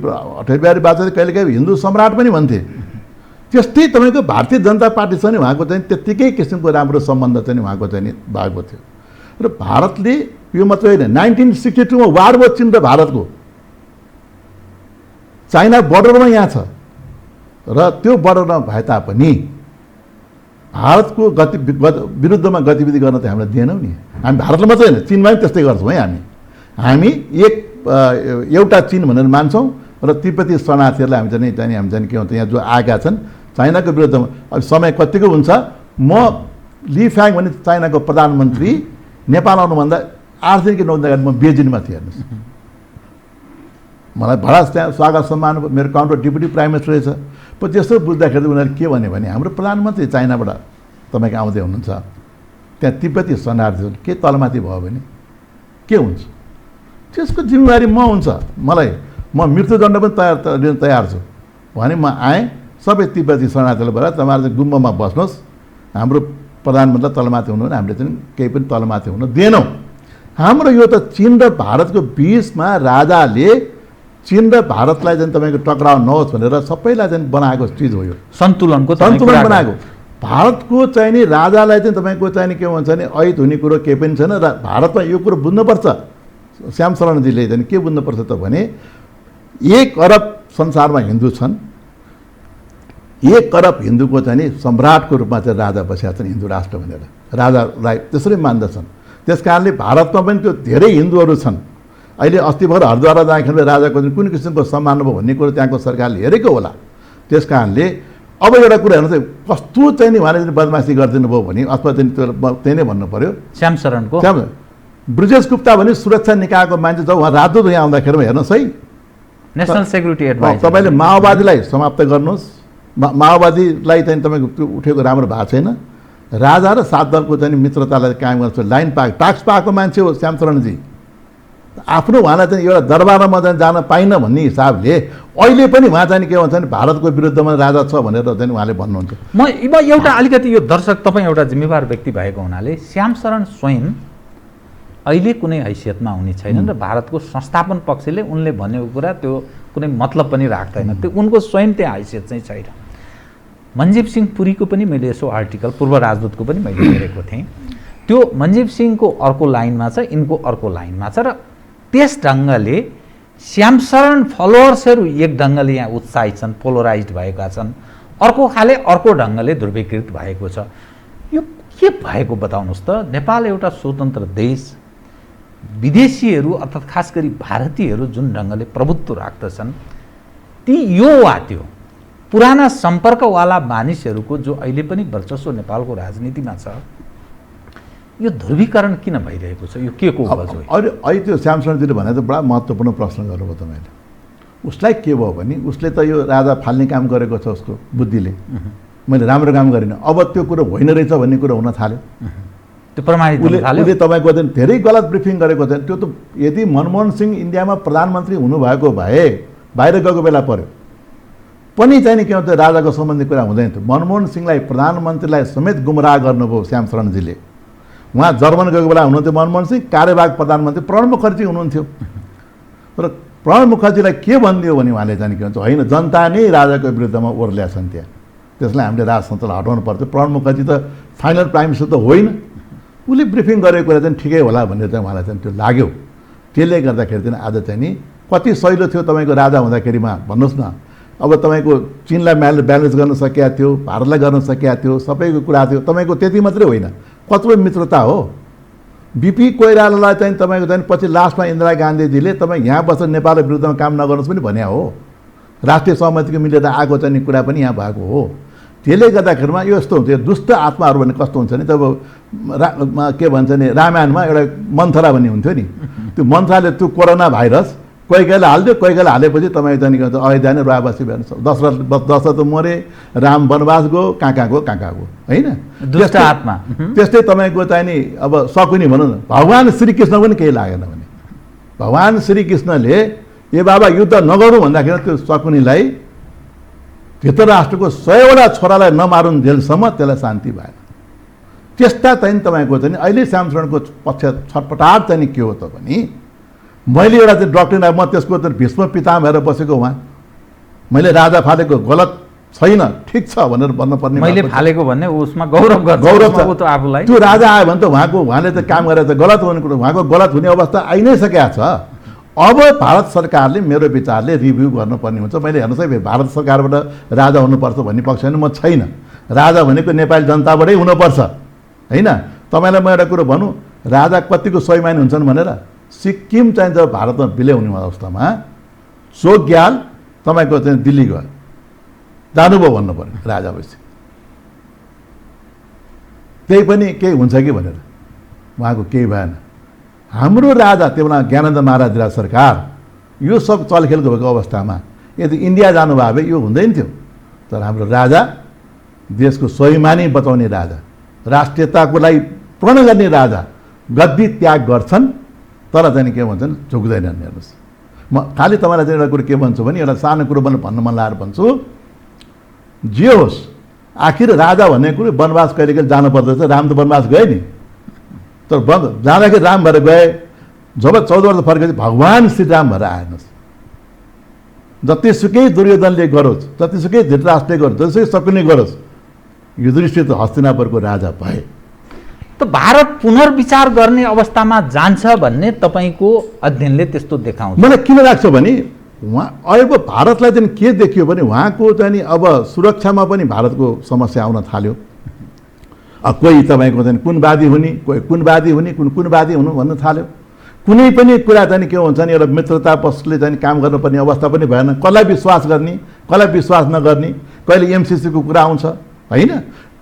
कहिलेकाहीँ हिन्दू सम्राट पनि भन्थे। त्यस्तै तपाईँको भारतीय जनता पार्टीसँग उहाँको चाहिँ त्यत्तिकै किसिमको राम्रो सम्बन्ध चाहिँ उहाँको चाहिँ भएको थियो। र भारतले यो मात्रै होइन, 1962 वार भयो चीन र भारतको, चाइना बोर्डरमा यहाँ छ र त्यो बोर्डरमा भए तापनि भारतको विरुद्धमा गतिविधि गर्न त हामीलाई दिएनौँ नि। हामी भारतले मात्रै होइन, चीनमा पनि त्यस्तै गर्छौँ है। हामी एउटा चीन भनेर मान्छौँ र तिब्बती शरणार्थीहरूलाई हामी चाहिँ के भन्छ यहाँ जो आएका छन् चाइनाको विरुद्धमा। अब समय कतिको हुन्छ, म ली फ्याङ भन्ने चाइनाको प्रधानमन्त्री नेपाल आउनुभन्दा 8 दिन कि 9 दिन अगाडि म बेजिङमा थिएँ। हेर्नुहोस्, मलाई बडा त्यहाँ स्वागत सम्मान, मेरो काउन्टर डिप्युटी प्राइम मिनिस्टर रहेछ। पछि यसो बुझ्दाखेरि उनीहरूले के भने हाम्रो प्रधानमन्त्री चाइनाबाट तपाईँको आउँदै हुनुहुन्छ, त्यहाँ तिब्बती शरणार्थीहरू के तलमाथि भयो भने के हुन्छ, त्यसको जिम्मेवारी म हुन्छ, म मृत्युदण्ड पनि लिन तयार छु भने म आएँ। सबै तिब्बती शरणार्थीहरूले भएर तपाईँहरू चाहिँ गुम्बामा बस्नुहोस्, हाम्रो प्रधानमन्त्री तलमाथि हुनु भने हामीले चाहिँ केही पनि तलमाथि हुन दिएनौँ। हाम्रो यो त चीन र भारतको बिचमा राजाले चीन र भारतलाई चाहिँ तपाईँको टक्राउ नहोस् भनेर सबैलाई चाहिँ बनाएको चिज हो। यो सन्तुलन बनाएको। भारतको चाहिँ नि राजालाई चाहिँ तपाईँको चाहिँ नि के भन्छ भने ऐत हुने कुरो केही पनि छैन र भारतमा यो कुरो बुझ्नुपर्छ। श्याम शरणजीले चाहिँ के बुझ्नुपर्छ त भने 1 अरब संसारमा हिन्दू छन्, 1 अरब हिन्दूको चाहिँ नि सम्राटको रूपमा चाहिँ राजा बसेका छन् हिन्दू राष्ट्र भनेर राजालाई त्यसरी मान्दछन्। त्यस कारणले भारतमा पनि त्यो धेरै हिन्दूहरू छन्। अहिले अस्ति भर्खर हरिद्वार जाँदाखेरि राजाको कुन किसिमको सम्मान भयो भन्ने कुरो त्यहाँको सरकारले हेरेको होला। त्यस कारणले अब एउटा कुरा हेर्नुहोस् है, कस्तो चाहिँ नि उहाँले बदमासी गरिदिनु भयो भने अथवा चाहिँ त्यही नै भन्नु पर्यो। श्याम शरणको ब्रिजेश गुप्ता भने सुरक्षा निकायको मान्छे छ, उहाँ राजदूत यहाँ आउँदाखेरिमा हेर्नुहोस् है, नेसनल सेक्युरिटी एडभाइजर। तपाईँले माओवादीलाई समाप्त गर्नुहोस्, माओवादीलाई चाहिँ तपाईँको त्यो उठेको राम्रो भएको छैन। राजा र सात दलको चाहिँ मित्रतालाई कायम गर्छ, लाइन पाएको टाक्स पाएको मान्छे हो श्याम शरणजी। आफ्नो उहाँलाई चाहिँ एउटा दरबारमा चाहिँ जान पाइनँ भन्ने हिसाबले अहिले पनि उहाँ चाहिँ के भन्छ भने भारतको विरुद्धमा राजा छ भनेर चाहिँ उहाँले भन्नुहुन्छ। म एउटा अलिकति यो दर्शक तपाईँ एउटा जिम्मेवार व्यक्ति भएको हुनाले श्याम शरण स्वयं अहिले कुनै हैसियतमा हुने छैनन् र भारतको संस्थापन पक्षले उनले भनेको कुरा त्यो कुनै मतलब पनि राख्दैन, त्यो उनको स्वयं त्यहाँ हैसियत चाहिँ छैन। मनजीव सिंह पुरीको पनि मैले यसो आर्टिकल पूर्व राजदूतको पनि मैले हेरेको थिएँ, त्यो मनजीव सिंहको अर्को लाइनमा छ, यिनको अर्को लाइनमा छ र त्यस ढङ्गले श्याम शरण फलोवर्सहरू एक ढङ्गले यहाँ उत्साहित छन्, पोलराइज भएका छन्, अर्को खाले अर्को ढङ्गले ध्रुवीकृत भएको छ। यो के भएको बताउनुहोस् त? नेपाल एउटा स्वतन्त्र देश, विदेशीहरू अर्थात् खास गरी भारतीयहरू जुन ढङ्गले प्रभुत्व राख्दछन् ती यो वा त्यो पुराना सम्पर्कवाला मानिसहरूको जो अहिले पनि वर्चस्व नेपालको राजनीतिमा छ, यो ध्रुवीकरण किन भइरहेको छ? यो के को वजह हो? अहिले त्यो श्याम शरणजीले भने त बडा महत्त्वपूर्ण प्रश्न गर्नुभयो तपाईँले। उसलाई के भयो भने उसले त यो राजा फाल्ने काम गरेको छ, उसको बुद्धिले मैले राम्रो काम गरिनँ, अब त्यो कुरो होइन रहेछ भन्ने कुरो हुन थाल्यो, त्यो प्रमाणित हुन थाल्यो। उसले तपाईँको धेरै गलत ब्रिफिङ गरेको छ। त्यो त यदि मनमोहन सिंह इन्डियामा प्रधानमन्त्री हुनुभएको भए बाहिर गएको बेला पर्यो पनि चाहिँ नि के भन्छ राजाको सम्बन्धी कुरा हुँदैन थियो। मनमोहन सिंहलाई प्रधानमन्त्रीलाई समेत गुमराह गर्नुभयो श्याम शरणजीले। उहाँ जर्मन गएको बेला हुनुहुन्थ्यो मनमोहन सिंह, कार्यवाहक प्रधानमन्त्री प्रणब मुखर्जी हुनुहुन्थ्यो। र प्रणब मुखर्जीलाई के भनिदियो भने उहाँले चाहिँ के भन्छ होइन जनता नै राजाको विरुद्धमा ओर्ल्या छन् त्यहाँ, त्यसलाई हामीले राजतन्त्रलाई हटाउनु पर्थ्यो। प्रणब मुखर्जी त फाइनल प्राइम मिनिस्टर त होइन, उसले ब्रिफिङ गरेको कुरा चाहिँ ठिकै होला भनेर चाहिँ उहाँलाई चाहिँ त्यो लाग्यो। त्यसले गर्दाखेरि चाहिँ आज चाहिँ नि कति सहिलो थियो तपाईँको राजा हुँदाखेरिमा भन्नुहोस् न। अब तपाईँको चिनलाई ब्यालेन्स गर्न सकिया थियो, भारतलाई गर्न सकिया थियो, सबैको कुरा थियो। तपाईँको त्यति मात्रै होइन, कत्रो मित्रता हो। बिपी कोइरालालाई चाहिँ तपाईँको चाहिँ पछि लास्टमा इन्दिरा गान्धीजीले तपाईँ यहाँ बसेर नेपालको विरुद्धमा काम नगर्नुहोस् पनि भने हो। राष्ट्रिय सहमतिको मिलेर आएको चाहिँ कुरा पनि यहाँ भएको हो। त्यसले गर्दाखेरिमा यो यस्तो हुन्छ, दुष्ट आत्माहरू भने कस्तो हुन्छ नि, तब के भन्छ नि रामायणमा एउटा मन्थरा भन्ने हुन्थ्यो नि, त्यो मन्थराले त्यो कोरोना भाइरस कोही कहिले हाल्थ्यो, कोही कहिले हालेपछि तपाईँ चाहिँ के भन्छ अयोध्या नै रुवावासी भएन। दशरथ मरे, राम वनवास गयो, कहाँ गयो होइन, दुष्ट आत्मा। त्यस्तै तपाईँको चाहिँ नि अब सकुनी भनौँ न, भगवान् श्रीकृष्ण पनि केही लागेन भने भगवान् श्रीकृष्णले ए बाबा युद्ध नगरौँ भन्दाखेरि त्यो शकुनीलाई धृतराष्ट्रको 100वटा छोरालाई नमारुन् जेलसम्म त्यसलाई शान्ति भएन। त्यस्ता चाहिँ तपाईँको चाहिँ अहिले श्याम शरणको पक्ष छटपटाट चाहिँ के हो त भने मैले एउटा चाहिँ डक्टर म त्यसको त भीष्म पितामह भएर बसेको उहाँ, मैले राजा फालेको गलत छैन ठिक छ भनेर भन्नुपर्ने, मैले फालेको भन्ने उसमा गौरव छ त आफूलाई। त्यो राजा आयो भने त उहाँले त काम गरेर त गलत हुने कुरो, उहाँको गलत हुने अवस्था आइ नै सकेको छ। अब भारत सरकारले मेरो विचारले रिभ्यू गर्नुपर्ने हुन्छ। मैले हेर्नुहोस् है, भारत सरकारबाट राजा हुनुपर्छ भन्ने पक्षमा म छैन। राजा भनेको नेपाली जनताबाटै हुनुपर्छ होइन। तपाईँलाई म एउटा कुरो भनौँ, राजा कतिको स्वाभिमानी हुन्छन् भनेर सिक्किम चाहिँ जब भारतमा विलय हुने अवस्थामा चोग्याल तपाईँको चाहिँ दिल्ली गयो, जानुभयो भन्नु पऱ्यो राजा भएपछि, त्यही पनि केही हुन्छ कि भनेर उहाँको केही भएन। हाम्रो राजा त्यो बेला ज्ञानेन्द्र महाराज राज सरकार यो सब चलखेल भएको अवस्थामा यदि इन्डिया जानुभयो भए यो हुँदैन थियो। तर हाम्रो राजा देशको स्वाभिमानी बचाउने राजा, राष्ट्रियताको लागि प्रण गर्ने राजा गद्दी त्याग गर्छन् तर चाहिँ के भन्छन् झुक्दैनन्। हेर्नुहोस्, म खालि तपाईँलाई चाहिँ एउटा कुरो के भन्छु भने एउटा सानो कुरो भन्नु मन लाएर भन्छु, जे होस् आखिर राजा भन्ने कुरो वनवास कहिले कहिले जानु पर्दछ। राम त वनवास गए नि, तर जाँदाखेरि राम भएर गए। जब 14 वर्ष फर्केपछि भगवान् श्रीराम भएर आएनस्। जतिसुकै दुर्योधनले गरोस्, जतिसुकै धृतराष्ट्रले गरोस्, जतिसुकै शकुनी गरोस्, युधिष्ठिर त हस्तिनापुरको राजा भए। त भारत पुनर्विचार गर्ने अवस्थामा जान्छ भन्ने तपाईँको अध्ययनले त्यस्तो देखाउँछ। मलाई किन लाग्छ भने उहाँ अब भारतलाई चाहिँ के देखियो भने उहाँको चाहिँ अब सुरक्षामा पनि भारतको समस्या आउन थाल्यो। कोही तपाईँको चाहिँ कुनवादी हुने, कोही कुनवादी हुने, कुनवादी हुनु भन्न थाल्यो। कुनै पनि कुरा चाहिँ के हुन्छ नि एउटा मित्रता पक्षले चाहिँ काम गर्नुपर्ने अवस्था पनि भएन। कसलाई विश्वास गर्ने, कसलाई विश्वास नगर्ने, कहिले एमसिसीको कुरा आउँछ होइन,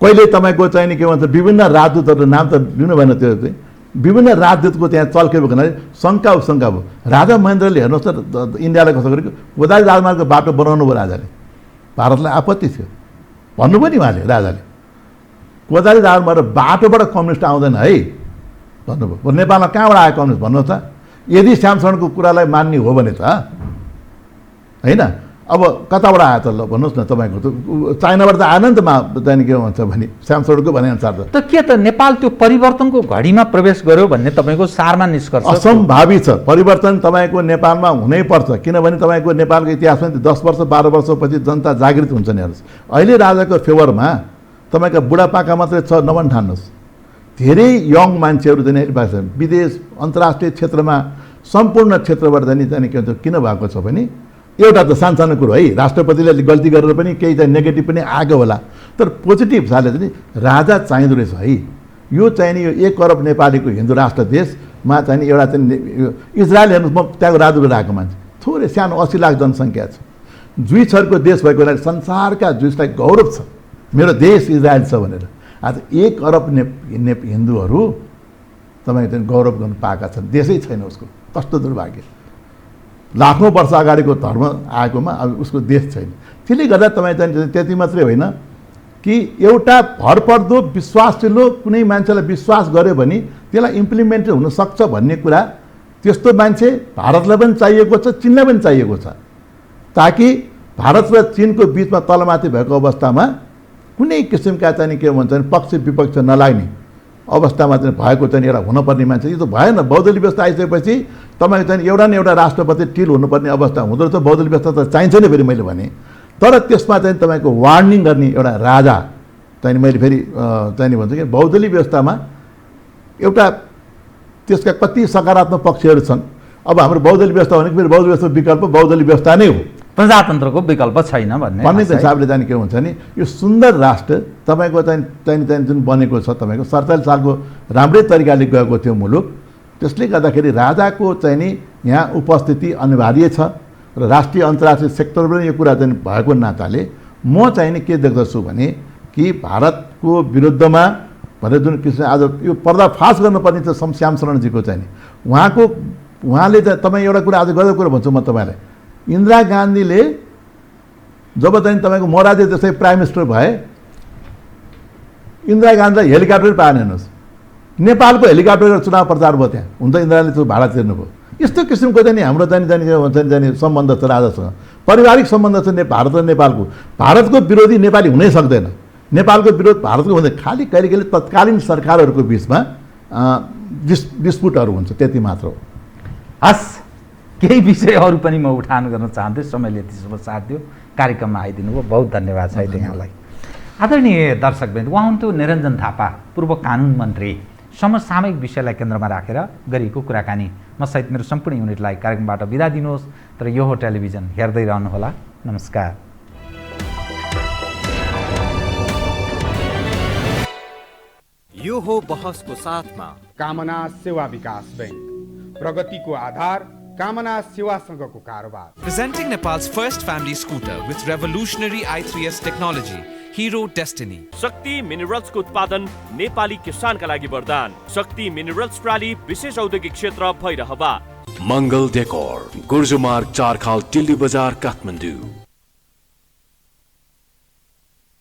कहिले तपाईँको चाहिँ नि के भन्छ विभिन्न राजदूतहरू नाम त लिनु भएन, त्यो चाहिँ विभिन्न राजदूतको त्यहाँ चल्केको हुनाले शङ्का उशङ्का भयो। राजा महेन्द्रले हेर्नुहोस् त इन्डियालाई कसो गरेको गोदावरी राजमार्गको बाटो बनाउनु भयो राजाले, भारतलाई आपत्ति थियो भन्नुभयो नि उहाँले, राजाले गोदावरी राजमार्ग बाटोबाट कम्युनिस्ट आउँदैन है भन्नुभयो। नेपालमा कहाँबाट आयो कम्युनिस्ट भन्नुहोस् त, यदि श्यामशरणको कुरालाई मान्ने हो भने त होइन। अब कताबाट आयो त ल भन्नुहोस् न, तपाईँको त चाइनाबाट त आएन नि त चाहिँ के भन्छ भने श्यामशरणको भनेअनुसार त के त नेपाल त्यो परिवर्तनको घडीमा प्रवेश गर्यो भन्ने तपाईँको सारमा निष्कर्ष असम्भावी छ। परिवर्तन तपाईँको नेपालमा हुनैपर्छ, किनभने तपाईँको नेपालको इतिहासमा 10 वर्ष 12 वर्षपछि जनता जागृत हुन्छ नि। हेर्नुहोस् अहिले राजाको फेभरमा तपाईँका बुढापाका मात्रै छ नभन्ठान्नुहोस्, धेरै यङ मान्छेहरू चाहिँ विदेश अन्तर्राष्ट्रिय क्षेत्रमा सम्पूर्ण क्षेत्रबाट जाने के भन्छ किन भएको छ भने एउटा त सानसानो कुरो है, राष्ट्रपतिले गल्ती गरेर पनि केही चाहिँ नेगेटिभ पनि आएको होला, तर पोजिटिभ साले चाहिँ राजा चाहिँदो रहेछ है। यो चाहिने यो 1 करोड नेपालीको हिन्दू राष्ट्र देशमा चाहिँ एउटा चाहिँ इजरायल हेर्नुहोस्, म त्यहाँको राजदूत आएको मान्छे, थोरै सानो 80 लाख जनसङ्ख्या छ, जुई छरको देश भएको हुनाले संसारका जुइसलाई गौरव छ मेरो देश इजरायल छ भनेर। आज 1 अरब हिन्दूहरू तपाईँको चाहिँ गौरव गर्नु पाएका छन्, देशै छैन उसको, कस्तो दुर्भाग्य। लाखौँ वर्ष अगाडिको धर्म आएकोमा अब उसको देश छैन। त्यसले गर्दा तपाईँ चाहिँ त्यति मात्रै होइन कि एउटा भरपर्दो विश्वासिलो कुनै मान्छेलाई विश्वास गर्यो भने त्यसलाई इम्प्लिमेन्ट हुनसक्छ भन्ने कुरा, त्यस्तो मान्छे भारतलाई पनि चाहिएको छ, चीनलाई पनि चाहिएको छ, ताकि भारत र चीनको बिचमा तलमाथि भएको अवस्थामा कुनै किसिमका चाहिँ के भन्छ पक्ष विपक्ष नलाग्ने अवस्थामा चाहिँ भएको चाहिँ एउटा हुनुपर्ने मान्छे। यो त भएन। बहुदलीय व्यवस्था आइसकेपछि तपाईँको चाहिँ एउटा न एउटा राष्ट्रपति टिल हुनुपर्ने अवस्था हुँदो रहेछ। बहुदलीय व्यवस्था त चाहिन्छ नि फेरि मैले भने, तर त्यसमा चाहिँ तपाईँको वार्निङ गर्ने एउटा राजा चाहिँ मैले फेरि चाहिँ भन्छ कि बहुदलीय व्यवस्थामा एउटा त्यसका कति सकारात्मक पक्षहरू छन्। अब हाम्रो बहुदलीय व्यवस्था भनेको फेरि बहुदलीय व्यवस्था विकल्प बहुदलीय व्यवस्था नै हो, प्रजातन्त्रको विकल्प छैन भन्ने हिसाबले जाने के हुन्छ नि यो सुन्दर राष्ट्र तपाईँको चाहिँ जुन बनेको छ, तपाईँको 47 सालको राम्रै तरिकाले गएको थियो मुलुक। त्यसले गर्दाखेरि राजाको चाहिँ नि यहाँ उपस्थिति अनिवार्य छ र राष्ट्रिय अन्तर्राष्ट्रिय सेक्टरमा पनि यो कुरा चाहिँ भएको नाताले म चाहिँ नि के देख्दछु भने कि भारतको विरुद्धमा भनेर जुन किसिम आज यो पर्दाफास गर्नुपर्ने छ श्यामशरणजीको चाहिँ नि उहाँले चाहिँ तपाईँ एउटा कुरा आज गजब कुरा भन्छु म तपाईँलाई, इन्दिरा गान्धीले जब चाहिँ तपाईँको मोरारजी देसाई प्राइम मिनिस्टर भए इन्दिरा गान्धीलाई हेलिकप्टर पाएन। हेर्नुहोस् नेपालको हेलिकप्टर चुनाव प्रचार भयो त्यहाँ, हुन्छ इन्दिराले त्यो भाडा तिर्नुभयो। यस्तो किसिमको चाहिँ हाम्रो जाने सम्बन्ध छ राजासँग, पारिवारिक सम्बन्ध छ भारत र नेपालको। भारतको विरोधी नेपाली हुनै सक्दैन, नेपालको विरोध भारतको हुँदैन, खालि कहिले कहिले तत्कालीन सरकारहरूको बिचमा डिस्प्युटहरू हुन्छ, त्यति मात्र हो। हस्, केही विषयहरू पनि म उठान गर्न चाहन्छु, समयले यतिसम्म साथ दियो, कार्यक्रममा आइदिनु भयो, बहुत धन्यवाद छ यहाँलाई। आदरणीय दर्शकवृन्द, उहाँ हुनुहुन्थ्यो निरञ्जन थापा, पूर्व कानुन मन्त्री। समसामयिक विषयलाई केन्द्रमा राखेर गरिएको कुराकानी। म सहित मेरो सम्पूर्ण युनिटलाई कार्यक्रमबाट बिदा दिनुहोस्, तर यो हो टेलिभिजन, हेर्दै रहनुहोला। नमस्कार। यो हो बहसको साथमा कामना सेवा विकास बैंक, प्रगतिको आधार कामना सेवासँगको कारोबार। Presenting Nepal's first family scooter with revolutionary i3S technology, Hero Destiny. शक्ति मिनरल्सको उत्पादन नेपाली किसानका लागि वरदान। शक्ति मिनरल्स प्रणाली विशेष औद्योगिक क्षेत्र भैरहवा। मङ्गल डेकोर, गुर्जुमार्ग 4 खाल टिल्ली बजार काठमाडौँ।